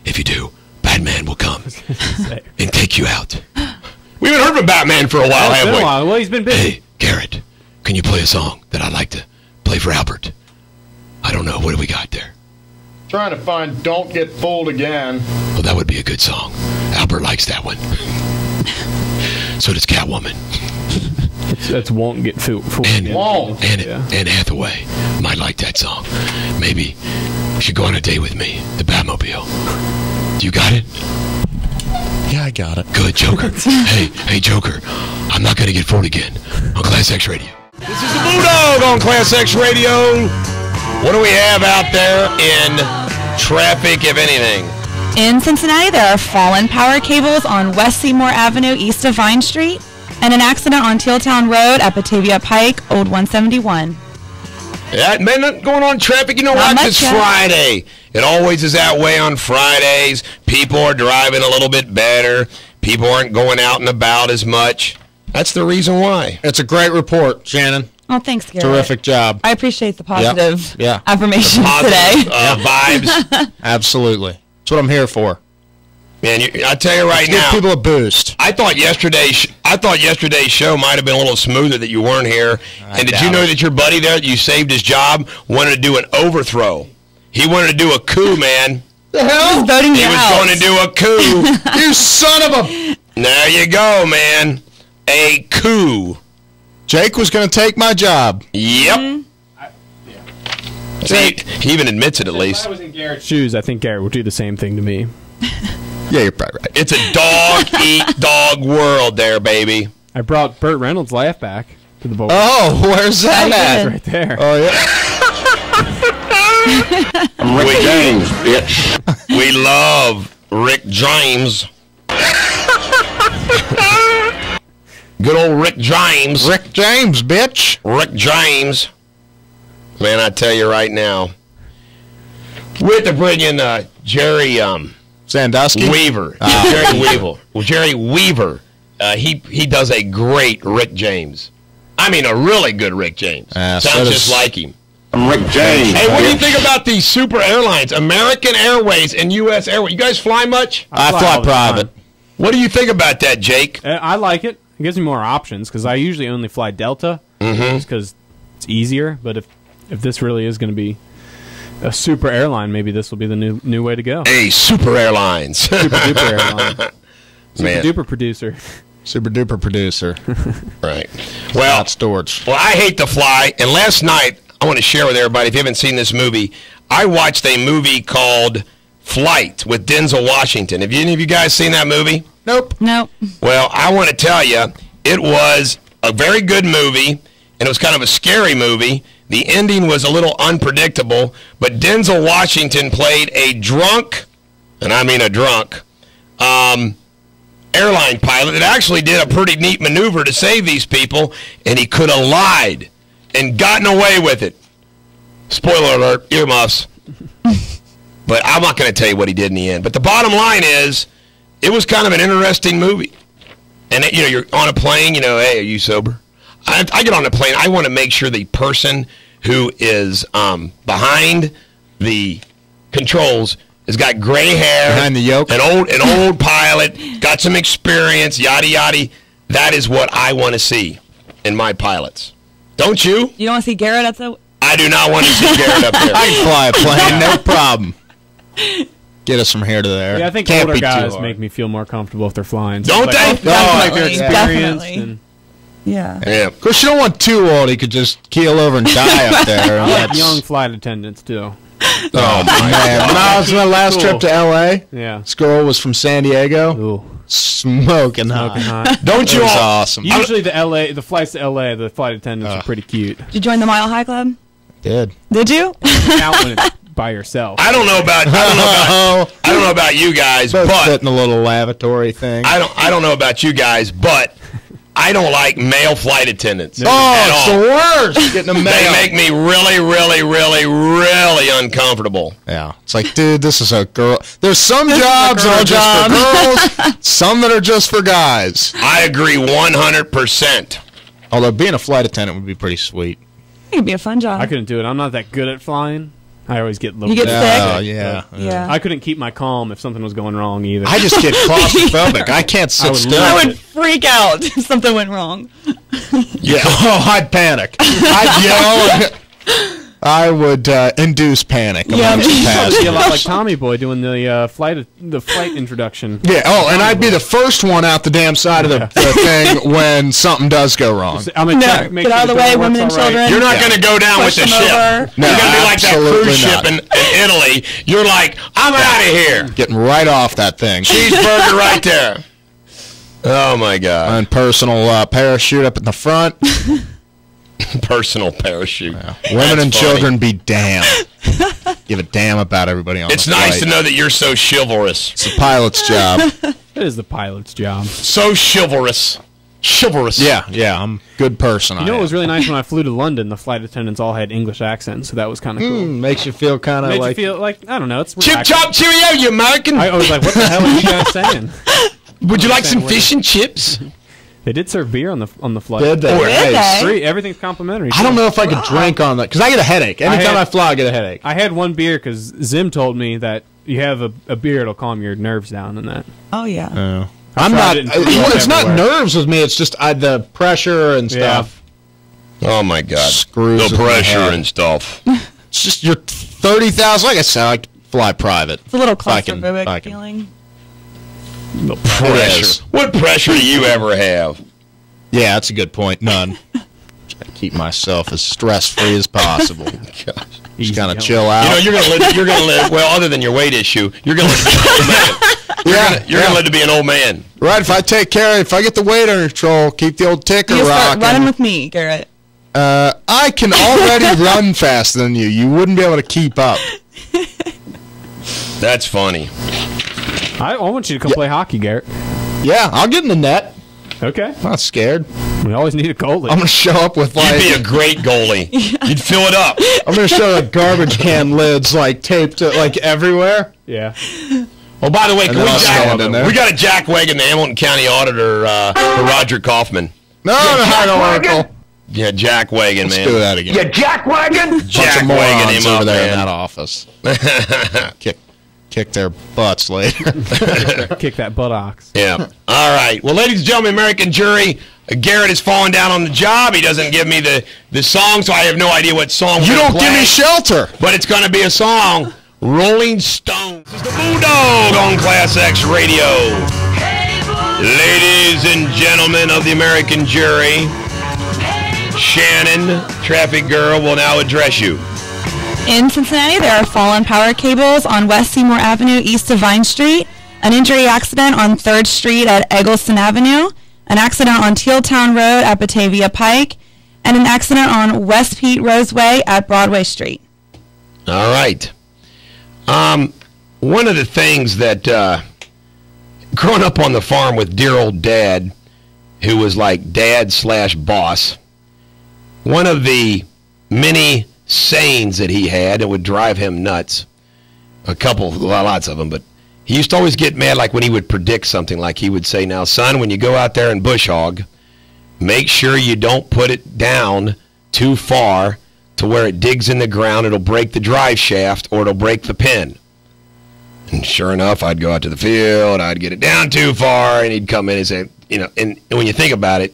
If you do, Batman will come and take you out. We haven't heard from Batman for a while, It's have been we? a while. Well, he's been busy. Hey, Garrett, can you play a song that I'd like to play for Albert? I don't know. What do we got there? Trying to find Don't Get Fooled Again. Well, that would be a good song. Albert likes that one. So does Catwoman. That's won't get fooled. And, Won't. and Hathaway might like that song. Maybe you should go on a date with me, the Batmobile. Do you got it? Yeah, I got it. Good, Joker. hey, Joker. I'm not going to get fooled again on ClassX Radio. This is the Bulldog on ClassX Radio. What do we have out there in traffic, if anything? In Cincinnati, there are fallen power cables on West Seymour Avenue east of Vine Street, and an accident on Tealtown Road at Batavia Pike, Old 171. That man, not going on traffic. You know Not what? much It's yet. Friday. It always is that way on Fridays. People are driving a little bit better. People aren't going out and about as much. That's the reason why. It's a great report, Shannon. Oh, thanks, Garrett. Terrific job. I appreciate the positive Yeah. affirmation Positive today. vibes. Absolutely. That's what I'm here for. Man, I tell you right Give now. people a boost. I thought yesterday's show might have been a little smoother that you weren't here. And did you doubt know it. that your buddy there that you saved his job wanted to do an overthrow? He wanted to do a coup, man. The hell? Who's voting He you was out? going to do a coup. You son of a... There you go, man. A coup. Jake was going to take my job. Yep. See, he even admits it at If least. I was in Garrett's shoes, I think Garrett would do the same thing to me. Yeah, you're probably right. It's a dog-eat-dog world there, baby. I brought Burt Reynolds' laugh back to the bowl. Oh, where's that Very at? Right good. there. Oh, yeah. Rick James, bitch. We love Rick James. Good old Rick James. Rick James, bitch. Rick James. Man, I tell you right now. We're to bring in Jerry Sandusky. Weaver. Jerry Weaver. Well, Jerry Weaver. He does a great Rick James. I mean, a really good Rick James. So Sounds does- just like him. I'm Rick James. Hey, what do you think about these super airlines, American Airways and U.S. Airways? You guys fly much? I fly fly all the private. time. What do you think about that, Jake? I like it. It gives me more options because I usually only fly Delta just because it's easier. But if this really is going to be a super airline, maybe this will be the new way to go. Hey, super airlines. Super duper airline. Super Man. duper producer. Super duper producer. Right. Well, Not storage. I hate to fly, and last night, I want to share with everybody, if you haven't seen this movie, I watched a movie called Flight with Denzel Washington. Have any of you guys seen that movie? Nope. Nope. Well, I want to tell you, it was a very good movie, and it was kind of a scary movie. The ending was a little unpredictable, but Denzel Washington played a drunk, and I mean a drunk, airline pilot that actually did a pretty neat maneuver to save these people, and he could have lied and gotten away with it. Spoiler alert, earmuffs. But I'm not going to tell you what he did in the end. But the bottom line is, it was kind of an interesting movie. And, you're on a plane, hey, are you sober? I get on a plane, I want to make sure the person who is behind the controls has got gray hair. Behind the yoke? An old pilot, got some experience, yada, yada. That is what I want to see in my pilots. Don't you? You don't want to see Garrett at the... I do not want to see Garrett up there. I can fly a plane, no problem. Get us from here to there. Yeah, I think Can't older be too guys hard. make me feel more comfortable if they're flying. Don't they? Like, like they're Definitely. experienced. Definitely. And Yeah. Yeah. Of course, you don't want too old. He could just keel over and die up there. I like That's- young flight attendants too. Oh, man. When I was on my last trip to L.A., Yeah. this girl was from San Diego. Ooh. Smoking hot. Don't you It was all? awesome. Usually the flights to LA, the flight attendants are pretty cute. Did you join the Mile High Club? Did. Did you? Out when it's by yourself. I don't know about you guys, Both but fit in a little lavatory thing. I don't know about you guys, but I don't like male flight attendants. Oh, at it's all. the worst. Getting a They mail. make me really, really, really, really uncomfortable. Yeah. It's like, dude, this is a girl. There's some jobs that are just for girls, some that are just for guys. I agree 100%. Although being a flight attendant would be pretty sweet. It could be a fun job. I couldn't do it. I'm not that good at flying. I always get a little You get bit- sick? Oh, yeah. Yeah. I couldn't keep my calm if something was going wrong either. I just get claustrophobic. I can't sit would still. I would freak out if something went wrong. Yeah. Oh, I'd panic. I'd yell. I would induce panic Yeah, amongst the I'd be a passengers. lot like Tommy Boy doing the flight introduction. Yeah. Oh, and I'd be the first one out the damn side of the thing when something does go wrong. I'm gonna No, check, make get out of sure the way, door women and works all right. children. You're not going to go down with Push the them ship. over. No, You're going to be like that absolutely cruise ship not. in Italy. You're like, I'm out of here. Getting right off that thing. Cheeseburger right there. Oh, my God. And personal parachute up in the front. Personal parachute. Women That's and funny. children be damned. Give a damn about everybody on It's the nice flight. to know that you're so chivalrous. It's the pilot's job. It is the pilot's job. So chivalrous. Chivalrous. Yeah, I'm a good person. You know, it was really nice when I flew to London. The flight attendants all had English accents, so that was kind of cool. Makes you feel kind of Made like... you feel like I don't know. It's Chip, relaxing. chop, cheerio, you American. I was like, "What the hell are you guys saying?" Would you like some What are you fish and chips? They did serve beer on the flight. Did they? Or- Did Nice. they? Free, everything's complimentary. I don't know if I could drink on that, because I get a headache. Anytime I fly, I get a headache. I had one beer because Zim told me that you have a beer, it'll calm your nerves down and that. Oh, yeah. I'm tried not... it and threw up It's not everywhere. nerves with me. It's just the pressure and stuff. Oh, my God. Screws the with my pressure head. and stuff. It's just you're 30,000. Like I said, I fly private. It's a little I can- claustrophobic feeling. The Pressure. What pressure do you ever have? Yeah, that's a good point. None. Try to keep myself as stress-free as possible. Gosh. Just kind of chill out. You know, you're gonna live. Well, other than your weight issue, you're gonna live to be an old man. You're gonna live to be an old man. Right, if I get the weight under control, keep the old ticker You start running rocking. with me, Garrett. I can already run faster than you. You wouldn't be able to keep up. That's funny. I want you to come play hockey, Garrett. Yeah, I'll get in the net. Okay. I'm not scared. We always need a goalie. I'm going to show up with You'd be a like... great goalie. You'd fill it up. I'm going to show the garbage can lids like taped like everywhere. yeah. Oh, by the way, And then I'll stand in there. we got a Jack Wagon, the Hamilton County Auditor, for Roger Kaufman. No, I don't want to. Yeah, Jack Wagon, Let's man. do that again. Jack Wagon? Jack Bunch of Wagon morons him over up, there in man. that office. Kick their butts later. Kick that buttocks. Yeah. All right. Well, ladies and gentlemen, American jury, Garrett has fallen down on the job. He doesn't give me the song, so I have no idea what song You we're don't gonna give play, me shelter. but it's going to be a song. Rolling Stone. This is the Bulldog on ClassX Radio. Ladies and gentlemen of the American jury, Shannon, traffic girl, will now address you. In Cincinnati, there are fallen power cables on West Seymour Avenue east of Vine Street, an injury accident on 3rd Street at Eggleston Avenue, an accident on Tealtown Road at Batavia Pike, and an accident on West Pete Roseway at Broadway Street. All right. One of the things that growing up on the farm with dear old Dad, who was like dad/boss, one of the many sayings that he had and would drive him nuts, lots of them, but he used to always get mad like when he would predict something, like he would say, now son, when you go out there and bush hog, make sure you don't put it down too far to where it digs in the ground, it'll break the drive shaft or it'll break the pin. And sure enough, I'd go out to the field, I'd get it down too far, and he'd come in and say, and when you think about it,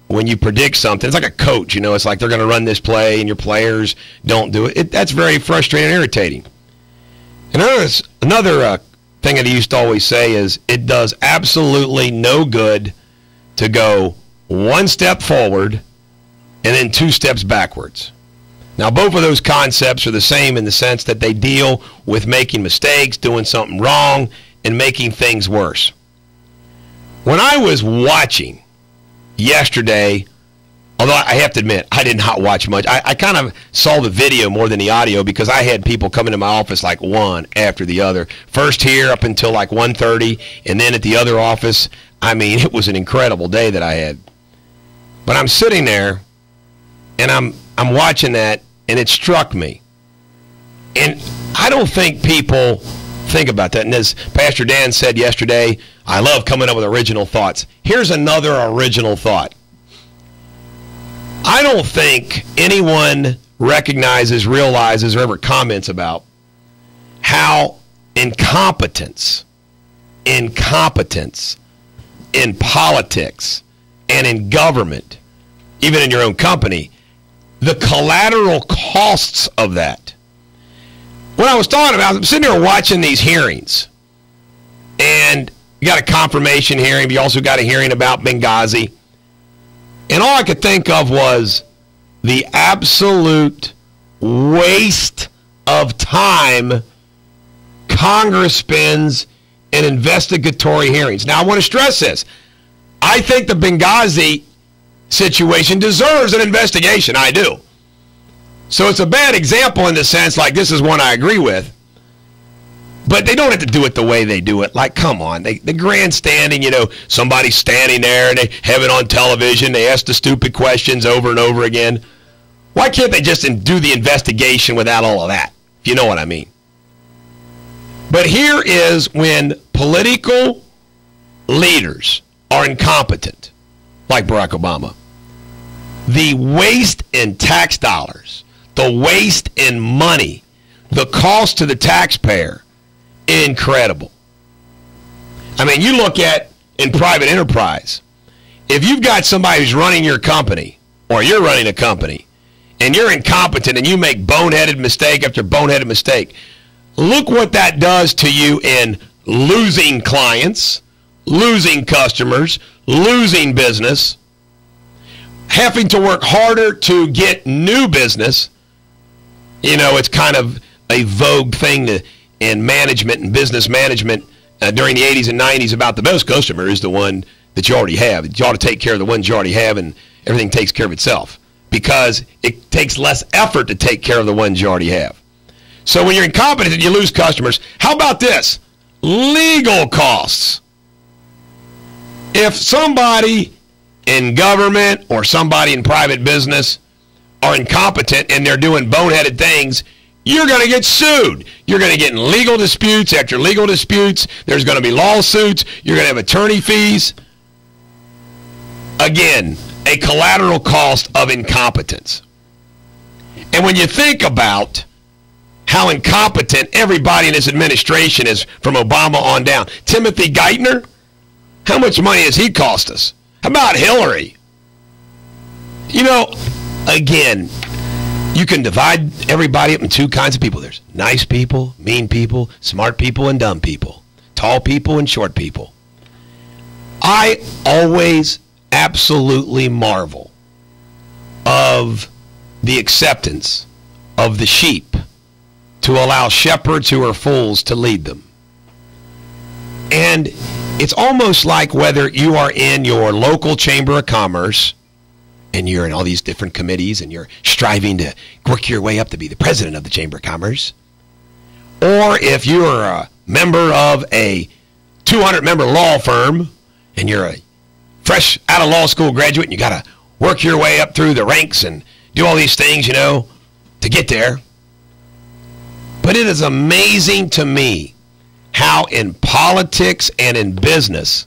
when you predict something, it's like a coach, it's like they're going to run this play and your players don't do it. That's very frustrating and irritating. And another thing that he used to always say is, it does absolutely no good to go one step forward and then 2 steps backwards. Now, both of those concepts are the same in the sense that they deal with making mistakes, doing something wrong, and making things worse. When I was watching yesterday, although I have to admit, I did not watch much. I kind of saw the video more than the audio because I had people come into my office like one after the other. First here up until like 1:30, and then at the other office. I mean, it was an incredible day that I had. But I'm sitting there, and I'm watching that, and it struck me. And I don't think people think about that. And as Pastor Dan said yesterday, I love coming up with original thoughts. Here's another original thought. I don't think anyone recognizes, realizes, or ever comments about how incompetence in politics and in government, even in your own company, the collateral costs of that. What I was talking about, I'm sitting there watching these hearings, and you got a confirmation hearing, but you also got a hearing about Benghazi. And all I could think of was the absolute waste of time Congress spends in investigatory hearings. Now, I want to stress this. I think the Benghazi situation deserves an investigation. I do. So it's a bad example in the sense, like, this is one I agree with. But they don't have to do it the way they do it. Like, come on. The grandstanding, somebody's standing there and they have it on television. They ask the stupid questions over and over again. Why can't they just do the investigation without all of that? If you know what I mean. But here is when political leaders are incompetent, like Barack Obama. The waste in tax dollars, the waste in money, the cost to the taxpayer, incredible. I mean, you look at in private enterprise, if you've got somebody who's running your company, or you're running a company, and you're incompetent and you make boneheaded mistake after boneheaded mistake, look what that does to you in losing clients, losing customers, losing business, having to work harder to get new business. It's kind of a vogue thing in management and business management during the 80s and 90s about the best customer is the one that you already have. You ought to take care of the ones you already have, and everything takes care of itself because it takes less effort to take care of the ones you already have. So when you're incompetent and you lose customers, how about this? Legal costs. If somebody in government or somebody in private business are incompetent and they're doing boneheaded things, you're going to get sued. You're going to get in legal disputes after legal disputes. There's going to be lawsuits. You're going to have attorney fees. Again, a collateral cost of incompetence. And when you think about how incompetent everybody in this administration is from Obama on down, Timothy Geithner, how much money has he cost us? How about Hillary? Again, you can divide everybody up in two kinds of people. There's nice people, mean people, smart people, and dumb people, tall people and short people. I always absolutely marvel of the acceptance of the sheep to allow shepherds who are fools to lead them. And it's almost like whether you are in your local chamber of commerce and you're in all these different committees and you're striving to work your way up to be the president of the Chamber of Commerce, or if you're a member of a 200-member law firm and you're a fresh out of law school graduate and you got to work your way up through the ranks and do all these things, to get there. But it is amazing to me how in politics and in business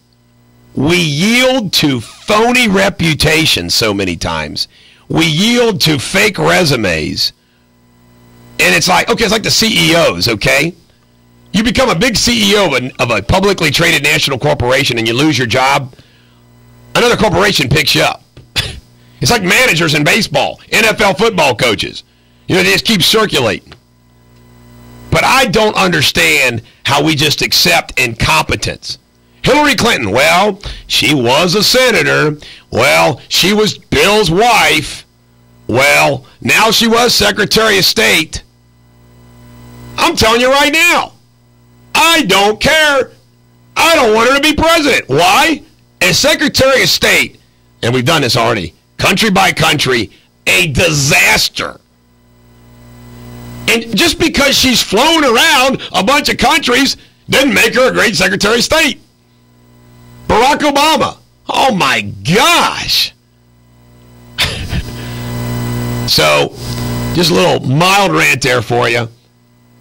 we yield to phony reputations so many times. We yield to fake resumes. And it's like, okay, it's like the CEOs, okay? You become a big CEO of a publicly traded national corporation and you lose your job, another corporation picks you up. It's like managers in baseball, NFL football coaches. They just keep circulating. But I don't understand how we just accept incompetence. Hillary Clinton, well, she was a senator. Well, she was Bill's wife. Well, now she was Secretary of State. I'm telling you right now, I don't care. I don't want her to be president. Why? As Secretary of State, and we've done this already, country by country, a disaster. And just because she's flown around a bunch of countries didn't make her a great Secretary of State. Barack Obama. Oh, my gosh. So, just a little mild rant there for you.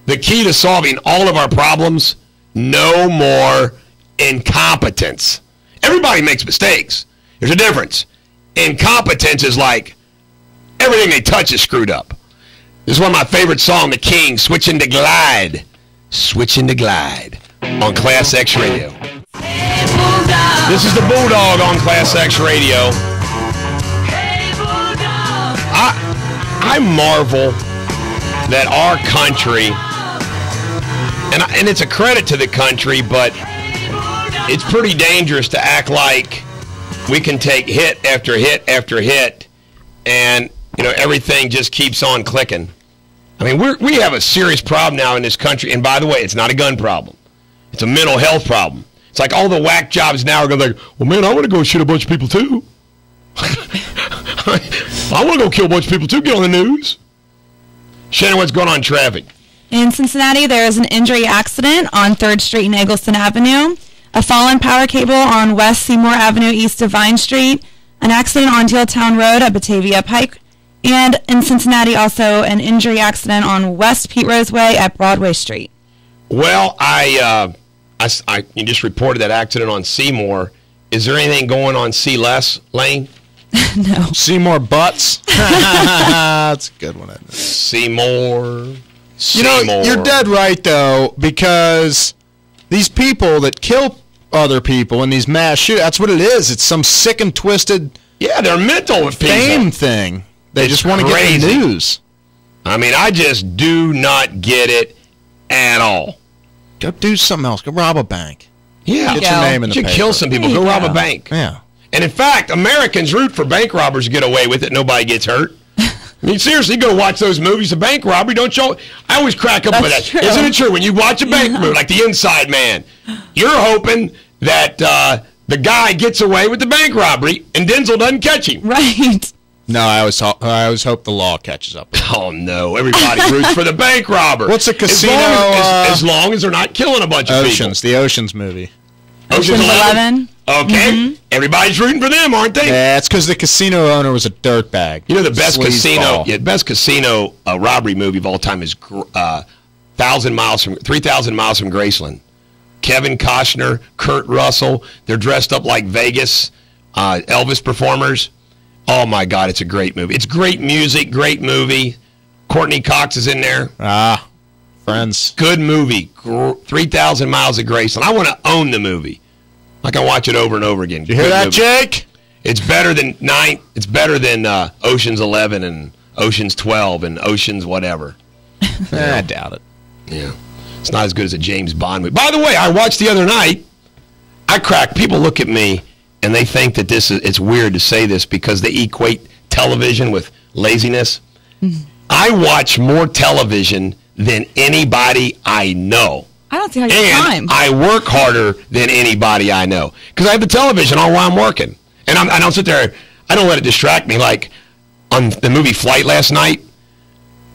The key to solving all of our problems, no more incompetence. Everybody makes mistakes. There's a difference. Incompetence is like everything they touch is screwed up. This is one of my favorite songs, The King, Switching to Glide. Switching to Glide on ClassX Radio. Hey, Bulldog. This is the Bulldog on ClassX Radio. Hey, Bulldog. I marvel that our country, and it's a credit to the country, but it's pretty dangerous to act like we can take hit after hit after hit, and everything just keeps on clicking. I mean, we have a serious problem now in this country, and by the way, it's not a gun problem. It's a mental health problem. It's like all the whack jobs now are going to be like, well, man, I want to go shoot a bunch of people too. I want to go kill a bunch of people too. Get on the news. Shannon, what's going on in traffic? In Cincinnati, there is an injury accident on 3rd Street and Eggleston Avenue, a fallen power cable on West Seymour Avenue east of Vine Street, an accident on Tealtown Road at Batavia Pike, and in Cincinnati also an injury accident on West Pete Rose Way at Broadway Street. Well, you just reported that accident on Seymour. Is there anything going on C-Less Lane? No. Seymour Butts. That's a good one, isn't it? Seymour. You're dead right, though, because these people that kill other people in these mass shootings, that's what it is. It's some sick and twisted they're mental fame thing. They just want to get the news. I mean, I just do not get it at all. Go do something else. Go rob a bank. Yeah. Get your name in the paper. Kill some people. Go rob a bank. Yeah. And in fact, Americans root for bank robbers to get away with it. Nobody gets hurt. I mean, seriously, go watch those movies of bank robbery. Don't show. I always crack up with that. True. Isn't it true? When you watch a bank movie, like The Inside Man, you're hoping that the guy gets away with the bank robbery and Denzel doesn't catch him. Right. No, I always hope the law catches up. Oh, no. Everybody roots for the bank robber. What's a casino? As long as they're not killing a bunch of people. The Oceans movie. Ocean's 11. Okay. Mm-hmm. Everybody's rooting for them, aren't they? Yeah, it's because the casino owner was a dirtbag. You know, the best casino robbery movie of all time is 3,000 Miles from Graceland. Kevin Costner, Kurt Russell, they're dressed up like Vegas Elvis performers. Oh, my God, it's a great movie. It's great music, great movie. Courtney Cox is in there. Friends. Good movie. 3,000 Miles of Graceland. I want to own the movie. I can watch it over and over again. Did you hear that, Jake? It's better than It's better than Ocean's 11 and Ocean's 12 and Ocean's whatever. I doubt it. Yeah. It's not as good as a James Bond movie. By the way, I watched the other night. People look at me and they think that it's weird to say this because they equate television with laziness. Mm-hmm. I watch more television than anybody I know. I don't see how you have time. I work harder than anybody I know because I have the television on while I'm working. And I don't sit there. I don't let it distract me. Like on the movie Flight last night,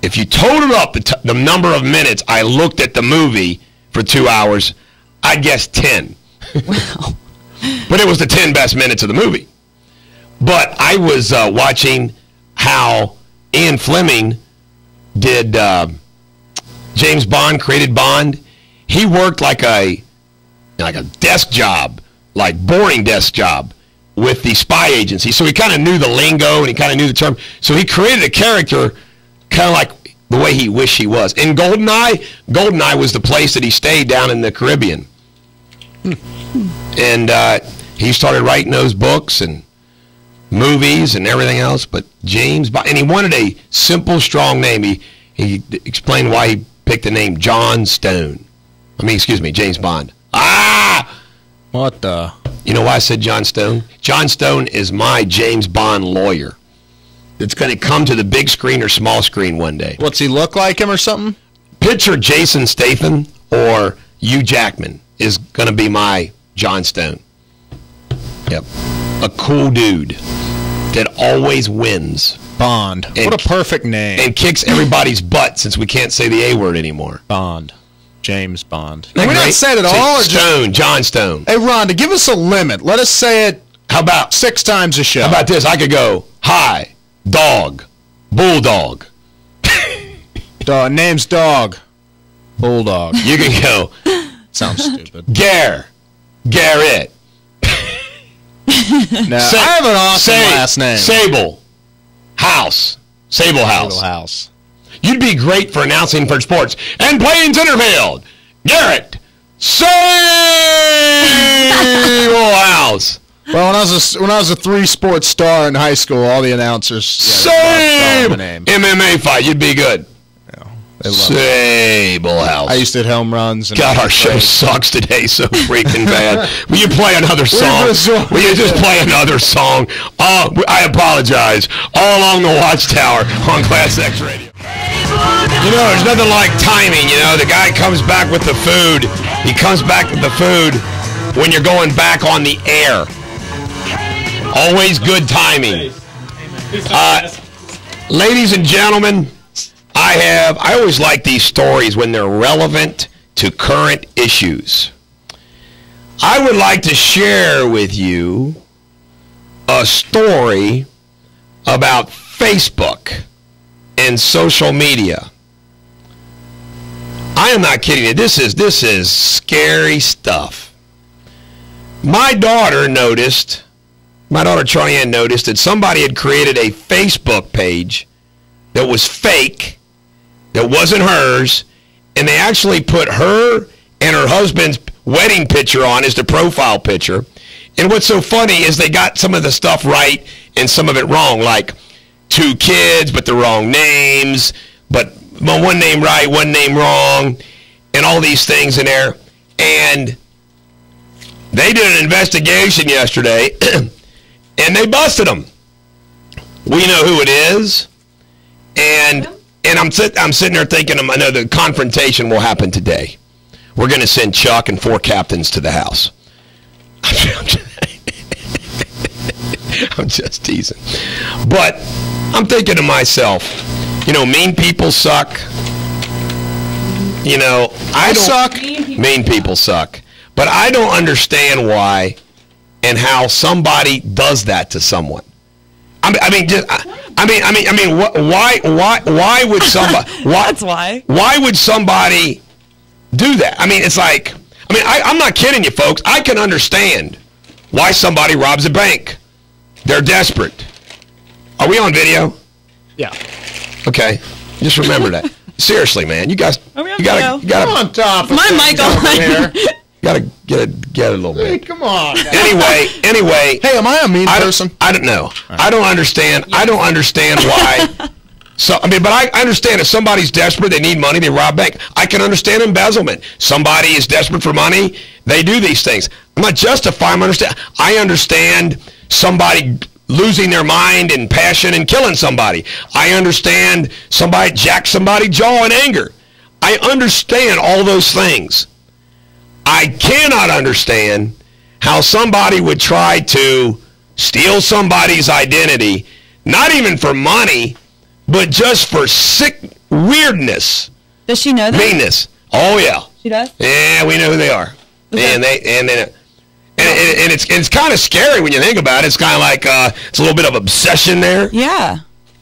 if you totaled up the number of minutes I looked at the movie for 2 hours, I'd guess 10. Wow. But it was the 10 best minutes of the movie. But I was watching how Ian Fleming did James Bond, created Bond. He worked like a desk job, like boring desk job with the spy agency. So he kind of knew the lingo and he kind of knew the term. So he created a character kind of like the way he wished he was. In GoldenEye was the place that he stayed down in the Caribbean. And he started writing those books and movies and everything else. But James Bond, and he wanted a simple, strong name. He explained why he picked the name James Bond. What the? You know why I said John Stone? John Stone is my James Bond lawyer. that's going to come to the big screen or small screen one day. What's he look like him or something? Picture Jason Statham or Hugh Jackman is going to be my John Stone. Yep. A cool dude that always wins. Bond. What a perfect name. And kicks everybody's butt since we can't say the A word anymore. Bond. James Bond. Can we not say it at all? Stone. John Stone. Hey, Rhonda, give us a limit. Let us say it. How about 6 times a show? How about this? I could go, hi, dog, bulldog. Name's Dog. Bulldog. You can go. Sounds stupid. Garrett. No, I have an awesome last name. Sable House. Sable House. You'd be great for announcing for sports. And playing center field, Garrett Sable House. Well, when I was a 3-sport star in high school, all the announcers Sable my name. MMA fight. You'd be good. They love Sable House. I used to hit home runs. And God, our show sucks today so freaking bad. Will you play another song? Will you just play another song? I apologize. All along the Watchtower on ClassX Radio. You know, there's nothing like timing. You know, the guy comes back with the food. He comes back with the food when you're going back on the air. Always good timing. Ladies and gentlemen, I always like these stories when they're relevant to current issues. I would like to share with you a story about Facebook and social media. I am not kidding you. This is scary stuff. My daughter Charlie Ann noticed that somebody had created a Facebook page that was fake, that wasn't hers, and they actually put her and her husband's wedding picture on as the profile picture. And what's so funny is they got some of the stuff right and some of it wrong, like 2 kids but the wrong names, but one name right, one name wrong, and all these things in there. And they did an investigation yesterday, and they busted them. We know who it is, and I'm sitting there thinking, I know the confrontation will happen today. We're going to send Chuck and 4 captains to the house. I'm just teasing. But I'm thinking to myself, you know, mean people suck. You know, mean people suck. But I don't understand why and how somebody does that to someone. Why would somebody? That's why. Why would somebody do that? I mean, it's like, I'm not kidding you, folks. I can understand why somebody robs a bank. They're desperate. Are we on video? Yeah. Okay. Just remember that. Seriously, man. You guys, you gotta on top. My mic on. gotta get a little bit. Hey, come on. Anyway. Hey, am I a mean person? I don't know. Right. I don't understand. Yes. I don't understand why. But I understand if somebody's desperate, they need money, they rob a bank. I can understand embezzlement. Somebody is desperate for money, they do these things. I'm not justifying. I understand somebody losing their mind and passion and killing somebody. I understand somebody jacks somebody's jaw in anger. I understand all those things. I cannot understand how somebody would try to steal somebody's identity, not even for money, but just for sick weirdness. Does she know that? Meanness. Oh yeah. She does? Yeah, we know who they are. And it's kind of scary when you think about it. It's kind of like it's a little bit of obsession there. Yeah.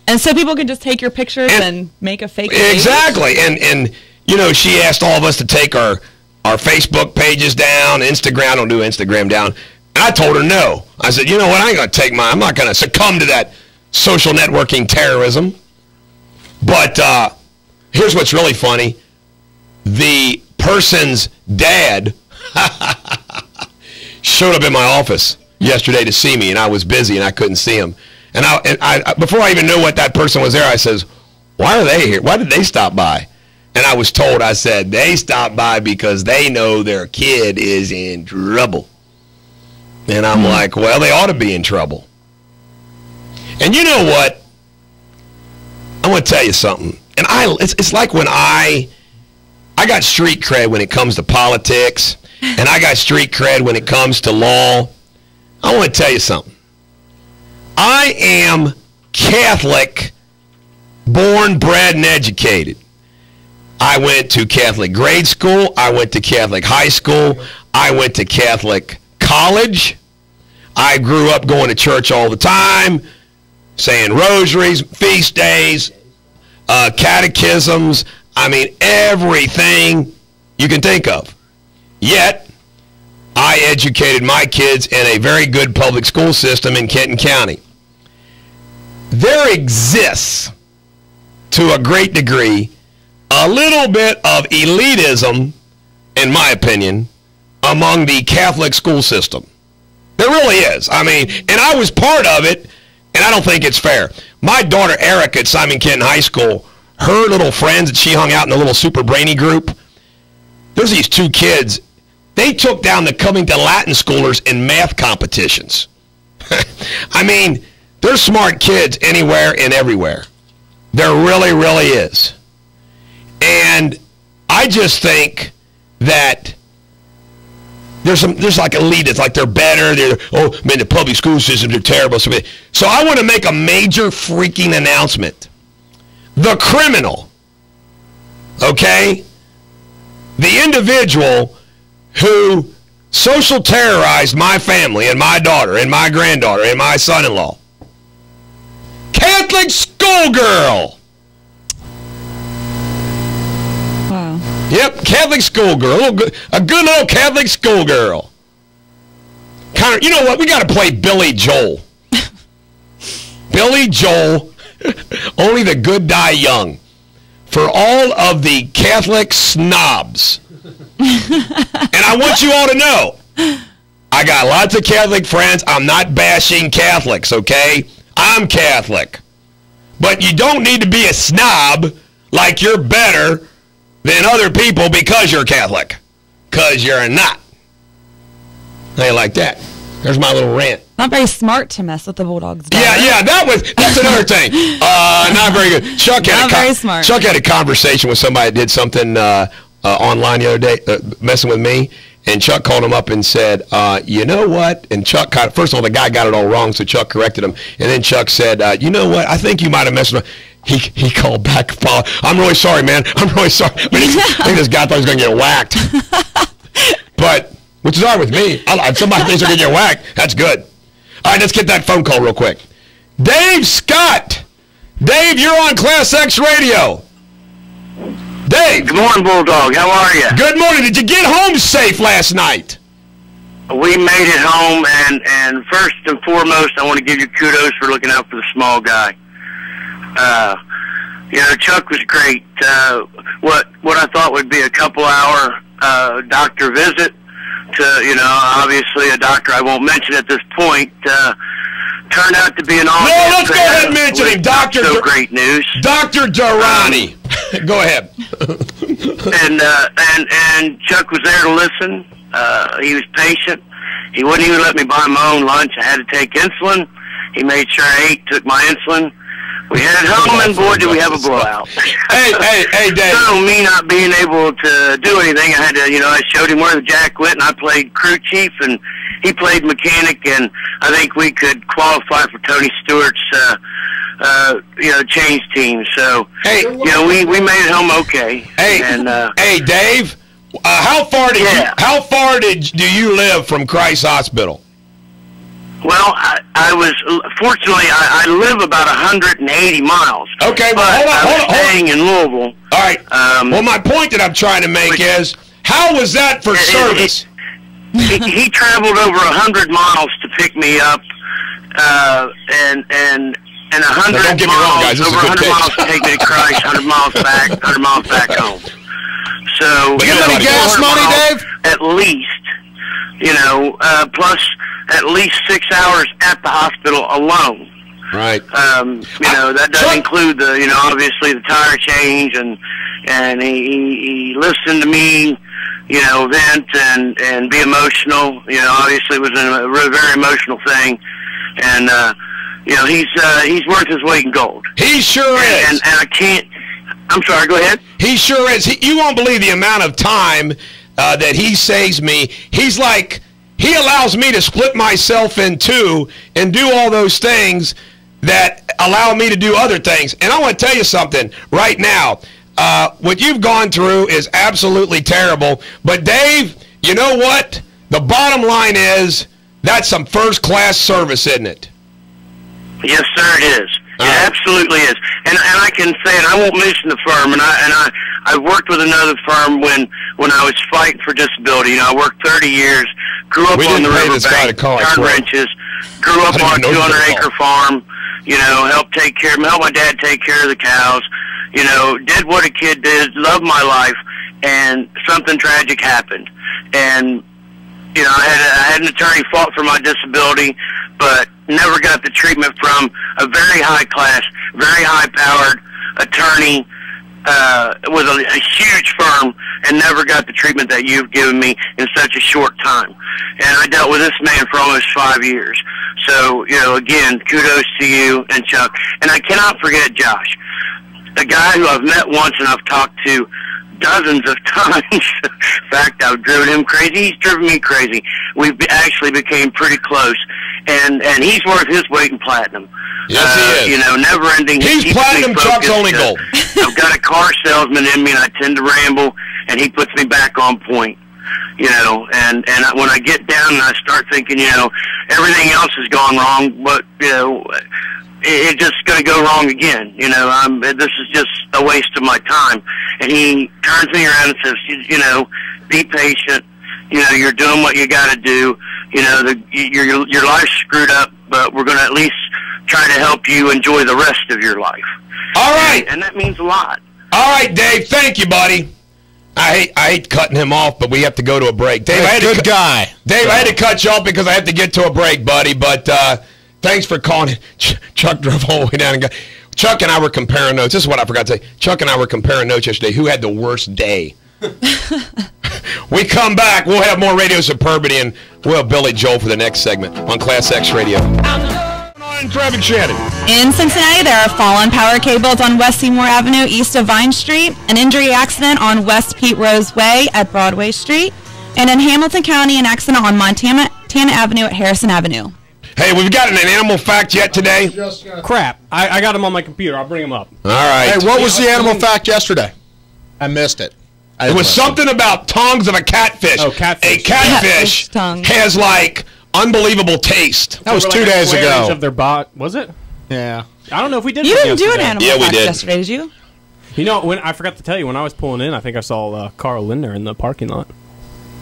And so people can just take your pictures and make a fake page. Exactly. And you know, she asked all of us to take our Facebook pages down, Instagram. I don't do Instagram down. And I told her no. I said, you know what? I'm not going to succumb to that social networking terrorism. But here's what's really funny. The person's dad showed up in my office yesterday to see me, and I was busy, and I couldn't see him. And I before I even knew what that person was there, I says, why are they here? Why did they stop by? And I was told, I said, they stopped by because they know their kid is in trouble. And I'm like, well, they ought to be in trouble. And you know what? I'm going to tell you something. And it's like when I got street cred when it comes to politics, and I got street cred when it comes to law. I want to tell you something. I am Catholic, born, bred, and educated. I went to Catholic grade school. I went to Catholic high school. I went to Catholic college. I grew up going to church all the time, saying rosaries, feast days, catechisms. I mean, everything you can think of. Yet, I educated my kids in a very good public school system in Kenton County. There exists, to a great degree, a little bit of elitism, in my opinion, among the Catholic school system. There really is. I mean, and I was part of it, and I don't think it's fair. My daughter, Erica, at Simon Kenton High School, her little friends that she hung out in the little super brainy group, there's these two kids. They took down the Covington Latin schoolers in math competitions. I mean, they're smart kids anywhere and everywhere. There really, really is. And I just think that there's like elitists, like they're better. The public school systems are terrible. So I want to make a major freaking announcement. The criminal, okay, the individual who social terrorized my family and my daughter and my granddaughter and my son-in-law, Catholic schoolgirl. Wow. Yep, Catholic schoolgirl, a good little Catholic schoolgirl. Kind of, you know what? We got to play Billy Joel. Billy Joel, only the good die young. For all of the Catholic snobs. And I want you all to know, I got lots of Catholic friends. I'm not bashing Catholics, okay? I'm Catholic. But you don't need to be a snob like you're better than other people because you're Catholic. Because you're not. How you like that? There's my little rant. Not very smart to mess with the Bulldogs. Yeah, that's another thing. Not very good. Chuck had a conversation with somebody that did something online the other day, messing with me, and Chuck called him up and said, you know what? And Chuck, first of all, the guy got it all wrong, so Chuck corrected him. And then Chuck said, you know what? I think you might have messed with him. He called back. I'm really sorry, man. I'm really sorry. I think this guy thought he was going to get whacked. But, which is all right with me. If somebody thinks they're going to get whacked, that's good. All right, let's get that phone call real quick. Dave Scott. Dave, you're on ClassX Radio. Dave. Good morning, Bulldog. How are you? Good morning. Did you get home safe last night? We made it home, and first and foremost, I want to give you kudos for looking out for the small guy. Chuck was great. What I thought would be a couple-hour doctor visit to, obviously a doctor I won't mention at this point, turned out to be an all. No, let's go ahead and mention him, Doctor. So great news, Dr. Durrani. Go ahead. and Chuck was there to listen. He was patient. He wouldn't even let me buy my own lunch. I had to take insulin. He made sure I ate, took my insulin. We headed home, and boy, did we have a blowout. Hey, Dave. So me not being able to do anything, I had to, I showed him where the jack went, and I played crew chief, and he played mechanic, and I think we could qualify for Tony Stewart's, change team. So, hey, we made it home okay. Hey, hey, Dave. How far do you live from Christ Hospital? Well, I was fortunately I live about 180 miles. Okay, well, hold on. Staying in Louisville. All right. Well, my point that I'm trying to make is, how was that for service? He traveled over 100 miles to pick me up, and 100 don't get me wrong, guys, over 100 miles to take me to Christ, 100 miles back, 100 miles back home. So you got any gas money, Dave? At least, plus at least 6 hours at the hospital alone. Right. That doesn't include the, obviously the tire change, and he listened to me, vent and be emotional. Obviously it was a very emotional thing, and you know, he's worth his weight in gold. He sure is. And I can't. I'm sorry. Go ahead. He sure is. You won't believe the amount of time that he saves me. He's like, he allows me to split myself in two and do all those things that allow me to do other things. And I want to tell you something right now. What you've gone through is absolutely terrible. But Dave, you know what? The bottom line is that's some first-class service, isn't it? Yes, sir, it is. It absolutely is. And I can say, and I won't mention the firm, and I worked with another firm when I was fighting for disability. You know, I worked 30 years, grew up on the riverbank, turned wrenches, grew up on a 200-acre farm, you know, helped my dad take care of the cows, you know, did what a kid did, loved my life, and something tragic happened. And, you know, I had an attorney fought for my disability, but never got the treatment from a very high-class, very high-powered attorney with a huge firm, and never got the treatment that you've given me in such a short time. And I dealt with this man for almost 5 years. So, you know, again, kudos to you and Chuck. And I cannot forget Josh, a guy who I've met once and I've talked to dozens of times. In fact, I've driven him crazy. He's driven me crazy. We actually became pretty close. And he's worth his weight in platinum. Yes, he is. You know, never ending. He's platinum, Chuck's only gold. I've got a car salesman in me, and I tend to ramble, and he puts me back on point. You know, and when I get down and I start thinking, you know, everything else has gone wrong, but, you know, it's just going to go wrong again. You know, this is just a waste of my time. And he turns me around and says, you know, be patient. You know, you're doing what you got to do. You know, your life's screwed up, but we're going to at least try to help you enjoy the rest of your life. All right. And that means a lot. All right, Dave. Thank you, buddy. I hate cutting him off, but we have to go to a break. Dave, good guy. Dave, I had to cut you off because I have to get to a break, buddy. But thanks for calling. Chuck drove all the way down and got. Chuck and I were comparing notes. This is what I forgot to say. Chuck and I were comparing notes yesterday. Who had the worst day? We come back. We'll have more Radio Superbity, and we'll have Billy Joel for the next segment on ClassX Radio. On Traffic Shannon. In Cincinnati, there are fallen power cables on West Seymour Avenue east of Vine Street, an injury accident on West Pete Rose Way at Broadway Street, and in Hamilton County, an accident on Montana Avenue at Harrison Avenue. Hey, we've got an animal fact yet today? Crap. I got them on my computer. I'll bring them up. All right. Hey, what was the animal fact yesterday? I missed it. It was something about tongues of a catfish. Oh, catfish. A catfish has, like, unbelievable taste. That was 2 days ago. Of their was it? Yeah. I don't know if we did. You didn't do an animal fact we did. yesterday, did you? You know, when I forgot to tell you, when I was pulling in, I think I saw Carl Lindner in the parking lot.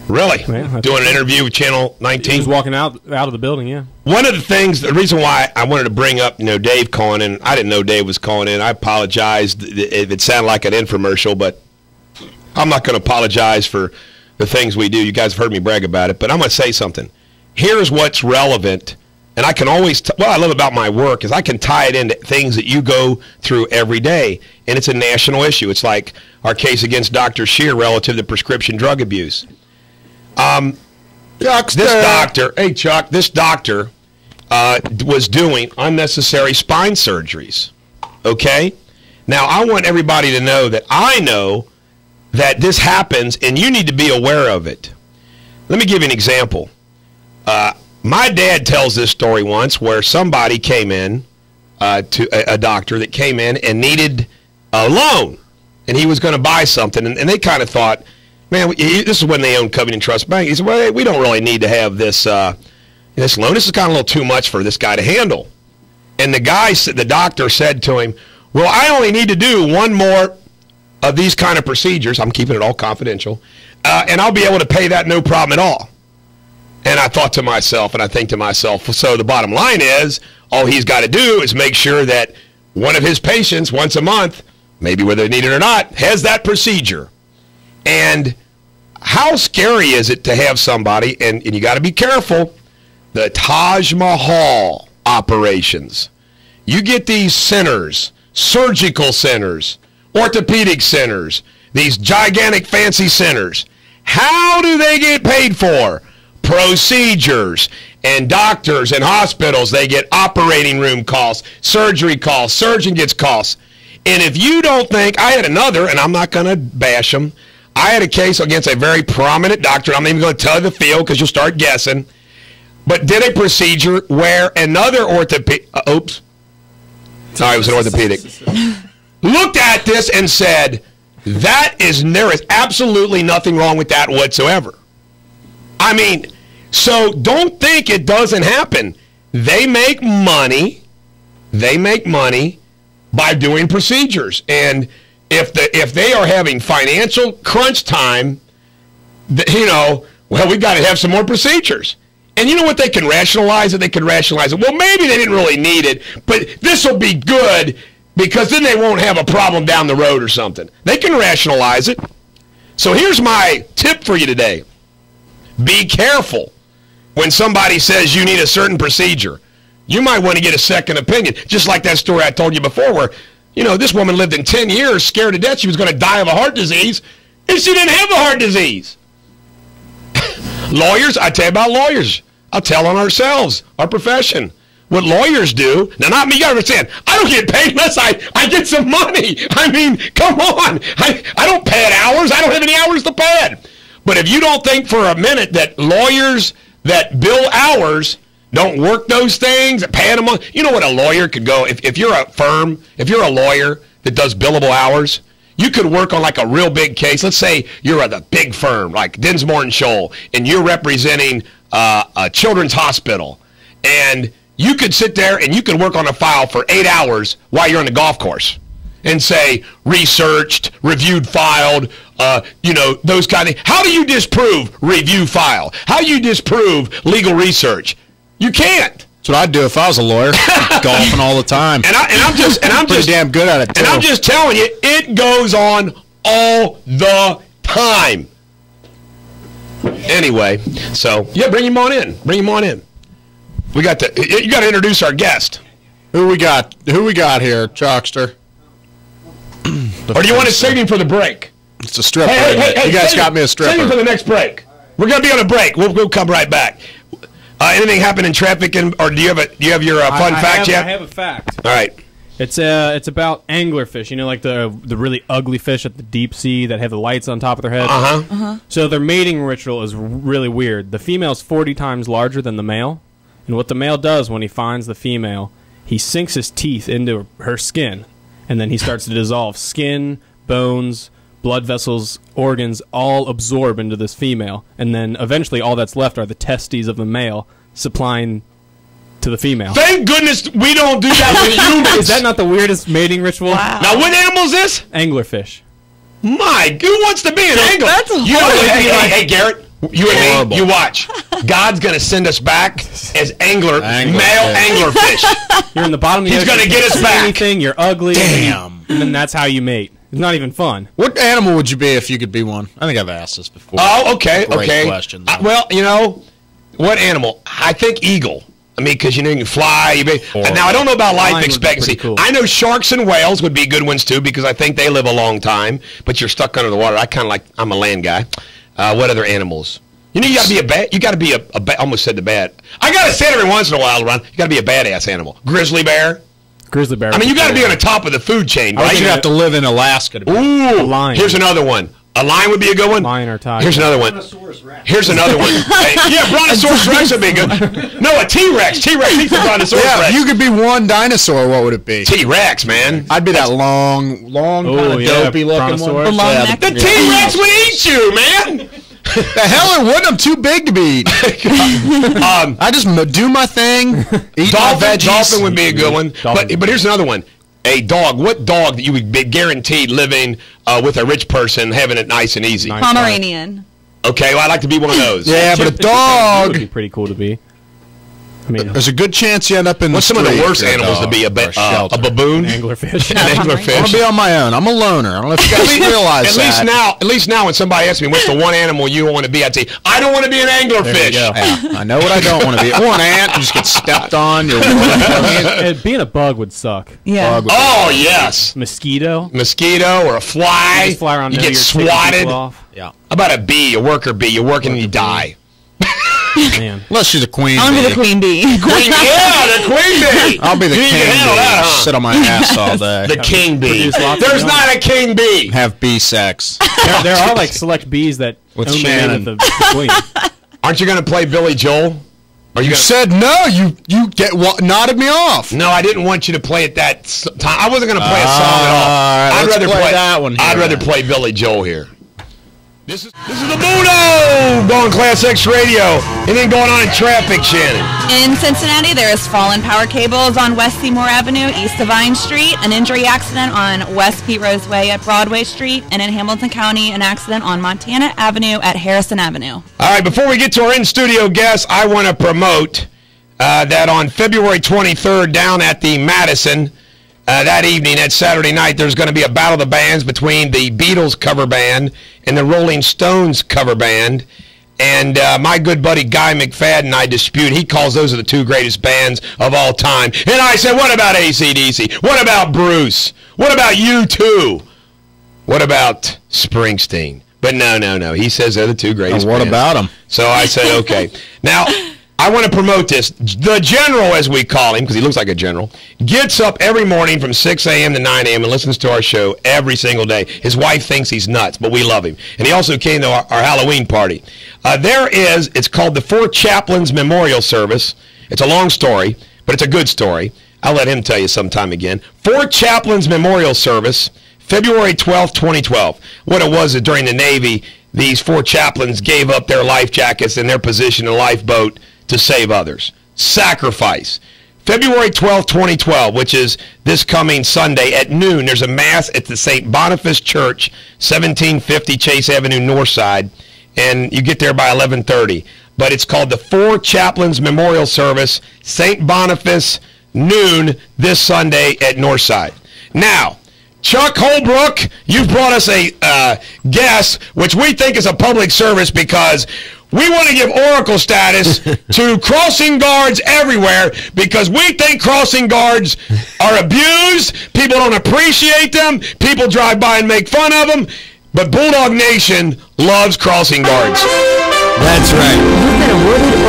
Really? Yeah, doing an interview with Channel 19? He was walking out of the building, yeah. One of the things, the reason why I wanted to bring up, you know, Dave calling in, I didn't know Dave was calling in. I apologized if it sounded like an infomercial, but I'm not going to apologize for the things we do. You guys have heard me brag about it, but I'm going to say something. Here's what's relevant, and I can always, what I love about my work is I can tie it into things that you go through every day, and it's a national issue. It's like our case against Dr. Scheer relative to prescription drug abuse. This doctor was doing unnecessary spine surgeries, okay? Now, I want everybody to know that I know that this happens, and you need to be aware of it. Let me give you an example. My dad tells this story once where somebody came in to a doctor that came in and needed a loan, and he was going to buy something, and they kind of thought, man, this is when they owned Covington Trust Bank. He said, well, we don't really need to have this this loan. This is kind of a little too much for this guy to handle. And the doctor said to him, well, I only need to do one more of these kind of procedures. I'm keeping it all confidential. And I'll be able to pay that no problem at all. And I thought to myself, and I think to myself, so the bottom line is, all he's got to do is make sure that one of his patients once a month, maybe whether they need it or not, has that procedure. And how scary is it to have somebody, and you got to be careful, the Taj Mahal operations. You get these centers, surgical centers, orthopedic centers, these gigantic fancy centers. How do they get paid for? Procedures. and doctors and hospitals, they get operating room calls, surgery calls, surgeon gets calls. And if you don't think, I had another, and I'm not going to bash them, I had a case against a very prominent doctor. I'm not even going to tell you the field because you'll start guessing. But did a procedure where another orthopedic, oops, sorry, it was an orthopedic, looked at this and said, there is absolutely nothing wrong with that whatsoever. I mean, so don't think it doesn't happen. They make money. They make money by doing procedures. And if they are having financial crunch time, well, we got to have some more procedures. And you know what? They can rationalize it. They can rationalize it. Well, maybe they didn't really need it, but this will be good because then they won't have a problem down the road or something. They can rationalize it. So here's my tip for you today. Be careful when somebody says you need a certain procedure. You might want to get a second opinion, just like that story I told you before where, this woman lived in 10 years scared to death she was going to die of a heart disease, and she didn't have a heart disease. Lawyers, I tell you about lawyers. I'll tell on ourselves, our profession. What lawyers do, now not me, you gotta understand, I don't get paid unless I get some money. I mean, come on. I don't pad hours. I don't have any hours to pad. But if you don't think for a minute that lawyers that bill hours don't work those things, pad them on, you know what a lawyer could go, if you're a firm, if you're a lawyer that does billable hours, you could work on like a real big case. Let's say you're at a big firm like Dinsmore and Scholl, and you're representing a children's hospital, and you could sit there and you could work on a file for 8 hours while you're on the golf course and say researched, reviewed, filed, those kind of things. How do you disprove review file? How do you disprove legal research? You can't. That's what I'd do if I was a lawyer. Golfing all the time. And I'm just pretty damn good at it too. And I'm just telling you, it goes on all the time. Anyway, so yeah, bring him on in. Bring him on in. You got to introduce our guest. Who we got here, Chalkster? Or do you want to save him for the break? It's a stripper. Hey, you guys got me a stripper. Save him for the next break. We're going to be on a break. We'll come right back. Anything happen in traffic, or do you have your fun fact yet? I have a fact. All right. It's about anglerfish. Like the really ugly fish at the deep sea that have the lights on top of their head. So their mating ritual is really weird. The female's 40 times larger than the male, and what the male does when he finds the female, he sinks his teeth into her skin, and then he starts to dissolve skin, bones, blood vessels, organs, all absorb into this female, and then eventually all that's left are the testes of the male supplying to the female. Thank goodness we don't do that with humans. Is that not the weirdest mating ritual? Wow. Now, what animal is this? Anglerfish. My, who wants to be an angler? That's hey, Garrett, you and me, you watch. God's going to send us back as male anglerfish. You're in the bottom of the ocean. He's going to get us back. Anything, you're ugly. Damn. And then that's how you mate. It's not even fun. What animal would you be if you could be one? I think I've asked this before. Oh, okay, Great question. Well, what animal? I think eagle. I mean, because you can fly. Now, I don't know about life expectancy. Cool. I know sharks and whales would be good ones, too, because I think they live a long time. But you're stuck under the water. I'm a land guy. What other animals? You got to be a bad. You got to be a almost said the bad. I got to say it every once in a while, Ron. You got to be a badass animal. Grizzly bear. Grizzly bear. I mean, you got to be on the top of the food chain, right? You'd have to live in Alaska to be. Ooh, a lion. Here's another one. A lion would be a good one. Lion or tiger. Here's another one. Here's another one. Yeah, Brontosaurus Rex would be good. No, a T-Rex. T-Rex eats the Brontosaurus Yeah, Rex. if you could be one dinosaur, what would it be? T-Rex, man. I'd be that long, kind of dopey looking one. The long neck. The T-Rex would eat you, man. The hell it wouldn't. I'm too big to be eaten. I just do my thing. Eat my veggies. Dolphin would be a good one. But here's another one. A dog. What dog that you would be guaranteed living with a rich person, having it nice and easy? Pomeranian. Okay, well, I'd like to be one of those. Yeah, but a dog would be pretty cool to be. I mean, there's a good chance you end up in what's the some of the street worst animals to be? A baboon? anglerfish. An anglerfish. I'm gonna be on my own. I'm a loner. I don't know if you guys realize that. At least now, when somebody asks me what's the one animal you want to be, I'd say I don't want to be an anglerfish. Yeah, I know what I don't want to be. Or an ant. You just get stepped on. Being a bug would suck. Yeah. Oh yes. Mosquito or a fly. You just fly around. You get swatted. Yeah. How about a bee? A worker bee. You're working and you die. Man. Unless she's a queen I want to be bee. the queen bee. The queen bee. I'll be the You king can bee. handle that, huh? Sit on my ass all day. The king bee. Produce lots of There's young. not a king bee. Have bee sex. There are like select bees that With only Shannon. mate with the queen. Aren't you going to play Billy Joel? Are you You gonna... said no. You nodded me off. No, I didn't want you to play it that time. I wasn't going to play a song at all. All right, let's play that one I'd here, rather then. play Billy Joel here. This is the Bulldog going ClassX Radio. Anything going on in traffic, Shannon? In Cincinnati, there is fallen power cables on West Seymour Avenue, east of Vine Street, an injury accident on West Pete Rose Way at Broadway Street, and in Hamilton County, an accident on Montana Avenue at Harrison Avenue. All right, before we get to our in-studio guests, I want to promote that on February 23rd down at the Madison, that evening, that Saturday night, there's going to be a battle of the bands between the Beatles cover band and the Rolling Stones cover band. And my good buddy Guy McFadden and I dispute. He calls those are the two greatest bands of all time. And I said, what about AC/DC? What about Bruce? What about U2? What about Springsteen? But no. He says they're the two greatest What bands. about them? So I said, okay. Now, I want to promote this. The general, as we call him, because he looks like a general, gets up every morning from 6 a.m. to 9 a.m. and listens to our show every single day. His wife thinks he's nuts, but we love him. And he also came to our Halloween party. It's called the Four Chaplains Memorial Service. It's a long story, but it's a good story. I'll let him tell you sometime again. Four Chaplains Memorial Service, February 12th, 2012. What it was is during the Navy, these four chaplains gave up their life jackets and their position in a lifeboat to save others. Sacrifice. February 12th, 2012, which is this coming Sunday at noon, there's a mass at the St. Boniface Church, 1750 Chase Avenue, Northside, and you get there by 11:30. But it's called the Four Chaplains Memorial Service, St. Boniface, noon, this Sunday at Northside. Now, Chuck Holbrook, you've brought us a guest, which we think is a public service because we want to give Oracle status to crossing guards everywhere because we think crossing guards are abused. People don't appreciate them. People drive by and make fun of them. But Bulldog Nation loves crossing guards. That's right.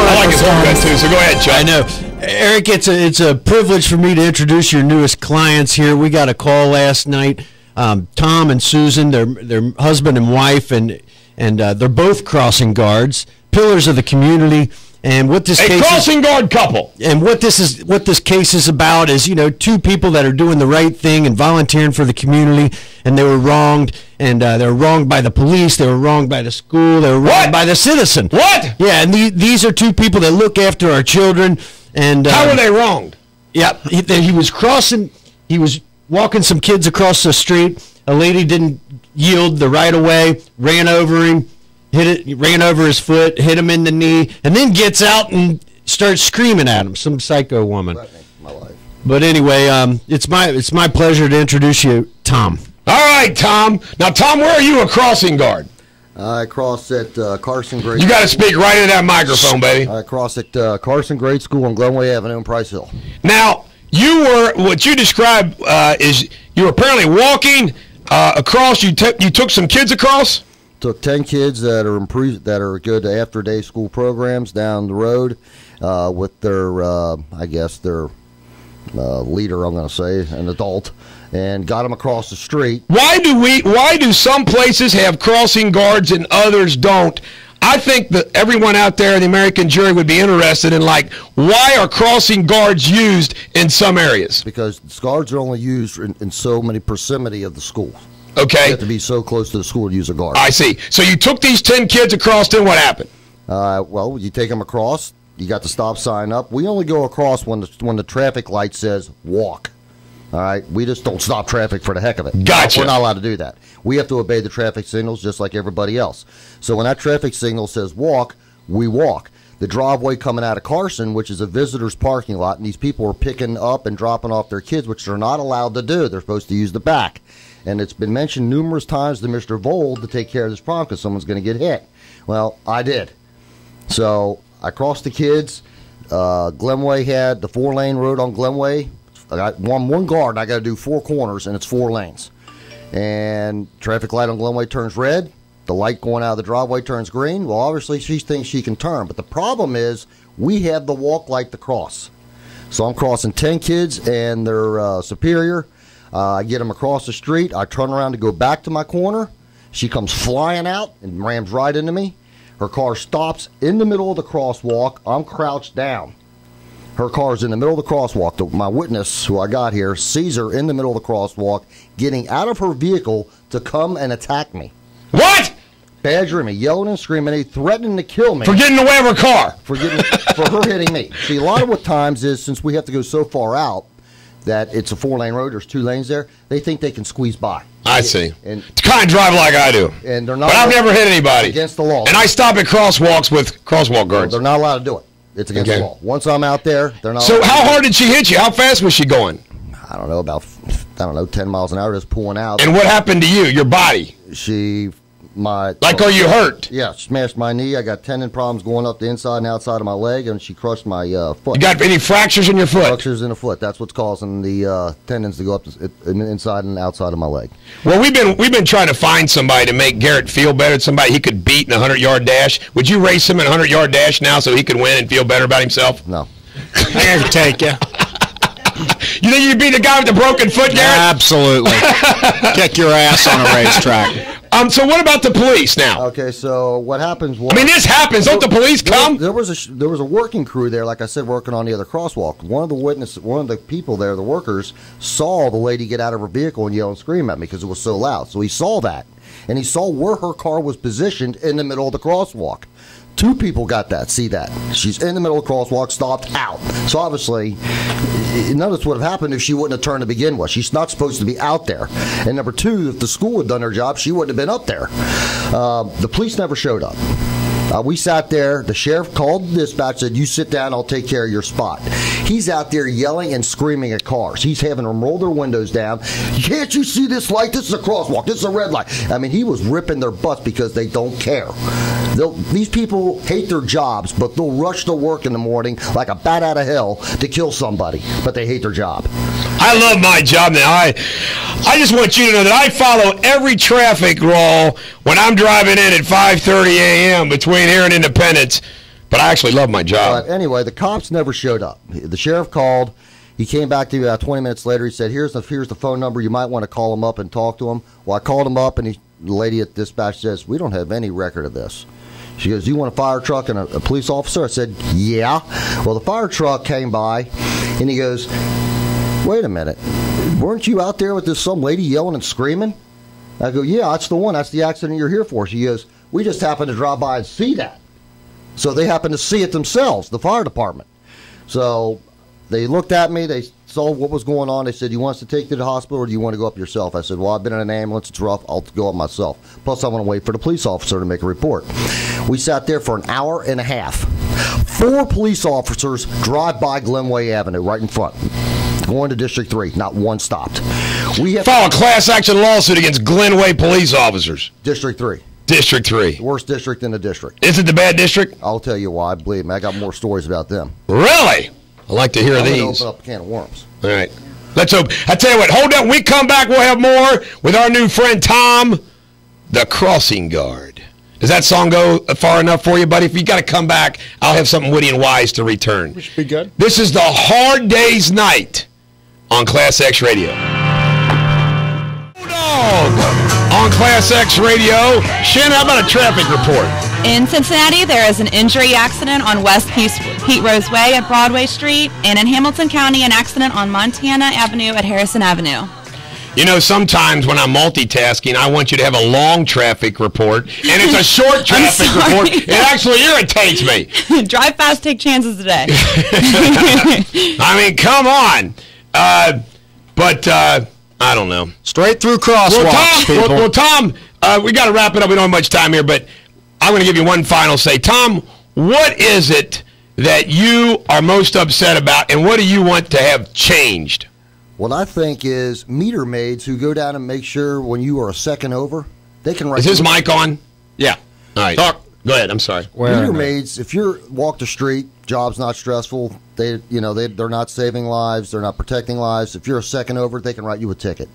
I like his haircut too, so go ahead, Chuck. I know. Eric, it's a privilege for me to introduce your newest clients here. We got a call last night. Tom and Susan, their husband and wife, and they're both crossing guards, pillars of the community. And what this case crossing guard couple. And what this case is about is, two people that are doing the right thing and volunteering for the community, and they were wronged, and they were wronged by the police, they were wronged by the school, they were wronged by the citizen. What? Yeah, and these are two people that look after our children. And how were they wronged? Yeah, he was walking some kids across the street. A lady didn't yield the right of way, ran over him, ran over his foot, hit him in the knee, and then gets out and starts screaming at him. Some psycho woman. My life. But anyway, it's my pleasure to introduce you, Tom. All right, Tom. Now, Tom, where are you a crossing guard? I cross at Carson Grade. You got to speak right into that microphone, baby. I cross at Carson Grade School on Glenway Avenue in Price Hill. Now, what you described is you were apparently walking across. You took some kids across. Took 10 kids that are good to after-day school programs down the road with their leader. I'm going to say an adult. And got them across the street. Why do some places have crossing guards and others don't? I think that everyone out there in the American jury would be interested in, why are crossing guards used in some areas? Because guards are only used in so many proximity of the school. Okay. You have to be so close to the school to use a guard. I see. So you took these 10 kids across, then what happened? Well, you take them across. You got the stop sign up. We only go across when the traffic light says walk. All right, we just don't stop traffic for the heck of it. Gotcha. We're not allowed to do that. We have to obey the traffic signals just like everybody else. So when that traffic signal says walk, we walk. The driveway coming out of Carson, which is a visitor's parking lot, and these people are picking up and dropping off their kids, which they're not allowed to do. They're supposed to use the back. And it's been mentioned numerous times to Mr. Vold to take care of this problem because someone's going to get hit. Well, I did. So I crossed the kids. Glenway had the 4-lane road on Glenway. I got one guard, and I got to do 4 corners, and it's 4 lanes. And traffic light on Glenway turns red. The light going out of the driveway turns green. Well, obviously she thinks she can turn. But the problem is we have the walk light to cross. So I'm crossing 10 kids and their superior. I get them across the street. I turn around to go back to my corner. She comes flying out and rams right into me. Her car stops in the middle of the crosswalk. I'm crouched down. Her car's in the middle of the crosswalk. My witness, who I got here, sees her in the middle of the crosswalk, getting out of her vehicle to come and attack me. What? Badgering me, yelling and screaming, threatening to kill me. For getting away with her car. For her hitting me. See, a lot of what times is, since we have to go so far out, that it's a 4-lane road, there's 2 lanes there, they think they can squeeze by. I see. And kind of drive like I do. And they're not. But I've never hit anybody. Against the law. And I stop at crosswalks with crosswalk guards. They're not allowed to do it. It's against the law. Once I'm out there, they're not. So how hard did she hit you? How fast was she going? I don't know, about 10 miles an hour, just pulling out. And what happened to you? Your body? Are you hurt? Yeah, smashed my knee. I got tendon problems going up the inside and outside of my leg, and she crushed my foot. You got any fractures in your foot? Fractures in the foot. That's what's causing the tendons to go up inside and outside of my leg. Well, we've been trying to find somebody to make Garrett feel better. Somebody he could beat in a 100-yard dash. Would you race him in a 100-yard dash now so he could win and feel better about himself? No. I can take you. You think you beat the guy with the broken foot, Garrett? Absolutely. Kick your ass on a racetrack. So what about the police now? Okay, so what happens was... I mean, this happens. Don't the police come? There was a working crew there, like I said, working on the other crosswalk. One of the people there, the workers, saw the lady get out of her vehicle and yell and scream at me because it was so loud. So he saw that, and he saw where her car was positioned in the middle of the crosswalk. 2 people got that, see that. She's in the middle of the crosswalk, stopped out. So obviously, none of this would have happened if she wouldn't have turned to begin with. She's not supposed to be out there. And number 2, if the school had done their job, she wouldn't have been up there. The police never showed up. We sat there. The sheriff called the dispatch, said, "You sit down, I'll take care of your spot." He's out there yelling and screaming at cars. He's having them roll their windows down. "Can't you see this light? This is a crosswalk. This is a red light." I mean, he was ripping their butts because they don't care. These people hate their jobs, but they'll rush to work in the morning like a bat out of hell to kill somebody, but they hate their job. I love my job now. I just want you to know that I follow every traffic law when I'm driving in at 5:30 a.m. between here and Independence, but I actually love my job. But anyway, the cops never showed up. The sheriff called. He came back to me about 20 minutes later. He said, here's the phone number. You might want to call him up and talk to him. Well, I called him up, and the lady at dispatch says, "We don't have any record of this." She goes, "Do you want a fire truck and a police officer?" I said, "Yeah." Well, the fire truck came by, and he goes, "Wait a minute. Weren't you out there with some lady yelling and screaming?" I go, "Yeah, that's the one. That's the accident you're here for." She goes, "We just happened to drive by and see that." So they happened to see it themselves, the fire department. So they looked at me. They saw what was going on. They said, "You want us to take you to the hospital, or do you want to go up yourself?" I said, "Well, I've been in an ambulance. It's rough. I'll go up myself. Plus, I want to wait for the police officer to make a report." We sat there for an hour and a half. 4 police officers drive by Glenway Avenue right in front, going to District 3. Not one stopped. We have File a class action lawsuit against Glenway police officers. District 3. District 3. Worst district in the district. Is it the bad district? I'll tell you why. Believe me, I got more stories about them. Really? I'd like to hear these. I'm going to open up a can of worms. All right. Let's hope. I tell you what, hold on. When we come back, we'll have more with our new friend Tom, the crossing guard. Does that song go far enough for you, buddy? If you got to come back, I'll have something witty and wise to return. We should be good. This is the Hard Day's Night on ClassX Radio. Bulldog on ClassX Radio. Shannon, how about a traffic report? In Cincinnati, there is an injury accident on West Pete Rose Way at Broadway Street, and in Hamilton County, an accident on Montana Avenue at Harrison Avenue. You know, sometimes when I'm multitasking, I want you to have a long traffic report, and it's a short traffic report. It actually irritates me. Drive fast, take chances today. I mean, come on. But I don't know. Straight through crosswalks, people. Well, Tom, we got to wrap it up. We don't have much time here, but I'm going to give you one final say. Tom, what is it that you are most upset about, and what do you want to have changed? What I think is meter maids who go down and make sure when you are a second over, they can write. Is his mic on? Yeah. All right. Talk. Go ahead. I'm sorry. Meter maids, if you're walk the street, job's not stressful. They're not saving lives. They're not protecting lives. If you're a second over, they can write you a ticket.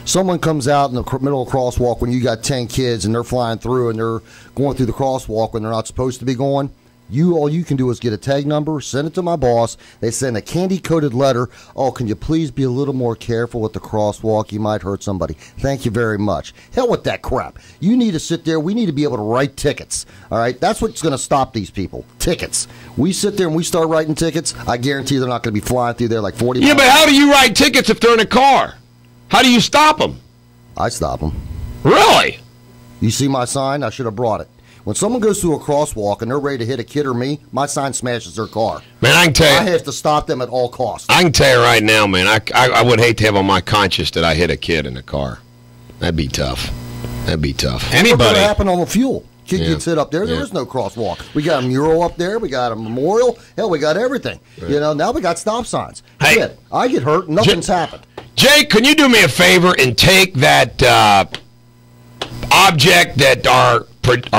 Someone comes out in the middle of the crosswalk when you got 10 kids and they're flying through and they're going through the crosswalk when they're not supposed to be going. All you can do is get a tag number, send it to my boss. They send a candy-coated letter. Oh, can you please be a little more careful with the crosswalk? You might hurt somebody. Thank you very much. Hell with that crap. You need to sit there. We need to be able to write tickets. All right? That's what's going to stop these people. Tickets. We sit there and we start writing tickets. I guarantee they're not going to be flying through there like 40 miles. Yeah, but how do you write tickets if they're in a car? How do you stop them? I stop them. Really? You see my sign? I should have brought it. When someone goes through a crosswalk and they're ready to hit a kid or me, my sign smashes their car. Man, I can tell you. I have to stop them at all costs. I can tell you right now, man, I would hate to have on my conscience that I hit a kid in a car. That'd be tough. That'd be tough. What's going to happen on the fuel? Kid gets hit up there. Yeah. There is no crosswalk. We got a mural up there. We got a memorial. Hell, we got everything. Right. Now we got stop signs. Hey, shit, I get hurt. Nothing's happened. Jake, can you do me a favor and take that object that our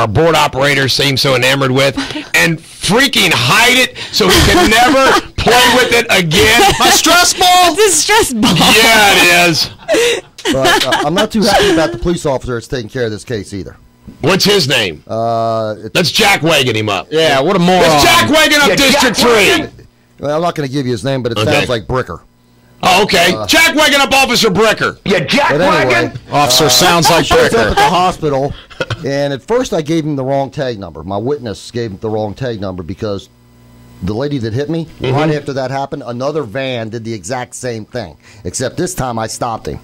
board operators seem so enamored with and freaking hide it so he can never play with it again? My stress ball? It's a stress ball. Yeah, it is. But I'm not too happy about the police officer that's taking care of this case either. What's his name? Let's Jack Wagon him up. Yeah, what a moron. Let's Jack Wagon up District 3. Well, I'm not going to give you his name, but it sounds like Bricker. Oh, okay. Jack Wagon up Officer Bricker. Yeah, Jack Wagon. Officer sounds like I was up Bricker. at the hospital, and at first I gave him the wrong tag number. My witness gave him the wrong tag number because the lady that hit me, right after that happened, another van did the exact same thing, except this time I stopped him.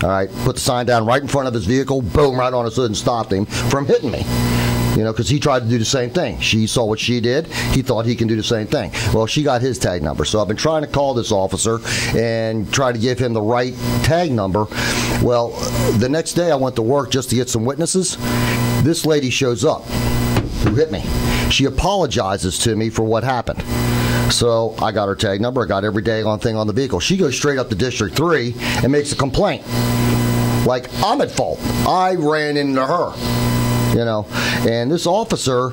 All right, put the sign down right in front of his vehicle, boom, right on his hood, and stopped him from hitting me. Because he tried to do the same thing. She saw what she did. He thought he can do the same thing. Well, she got his tag number. So I've been trying to call this officer and try to give him the right tag number. Well, the next day I went to work just to get some witnesses. This lady shows up who hit me. She apologizes to me for what happened. So I got her tag number. I got every daggone thing on the vehicle. She goes straight up to District 3 and makes a complaint. Like, I'm at fault. I ran into her. And this officer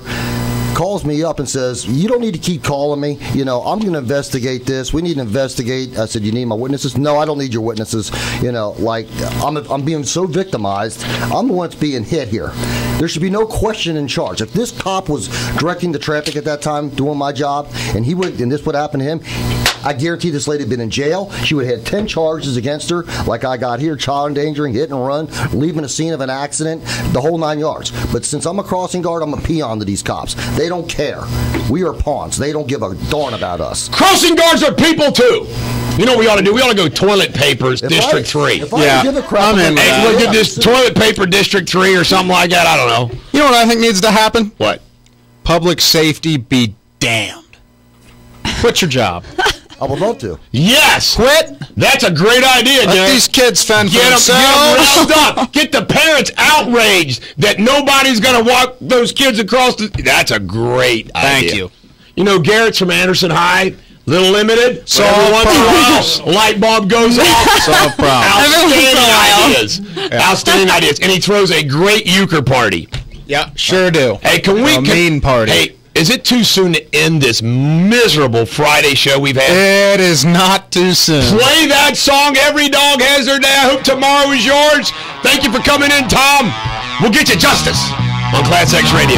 calls me up and says, you don't need to keep calling me. I'm going to investigate this. We need to investigate. I said, you need my witnesses? No, I don't need your witnesses. I'm being so victimized. I'm the one that's being hit here. There should be no question in charge. If this cop was directing the traffic at that time, doing my job, and this would happen to him, I guarantee this lady had been in jail. She would have had 10 charges against her, like I got here, child endangering, hit and run, leaving a scene of an accident, the whole 9 yards. But since I'm a crossing guard, I'm a peon to these cops. They don't care. We are pawns. They don't give a darn about us. Crossing guards are people, too. You know what we ought to do? We ought to go toilet papers, District 3. If I give a crap, we'll get this toilet paper District 3 or something like that. I don't know. You know what I think needs to happen? What? Public safety be damned. Quit your job. I would love to. Yes. Quit. That's a great idea, Jay. Let these kids fend for Get themselves. them riled up. Get the parents outraged that nobody's going to walk those kids across the... That's a great idea. Thank you. Garrett's from Anderson High. Little limited. So Solve every once in a while, light bulb goes off. Solve problem. Outstanding ideas. Outstanding ideas. And he throws a great euchre party. Yeah, sure do. Hey, can we... A mean party. Hey, is it too soon to end this miserable Friday show we've had? It is not too soon. Play that song, Every Dog Has Their Day. I hope tomorrow is yours. Thank you for coming in, Tom. We'll get you justice on ClassX Radio.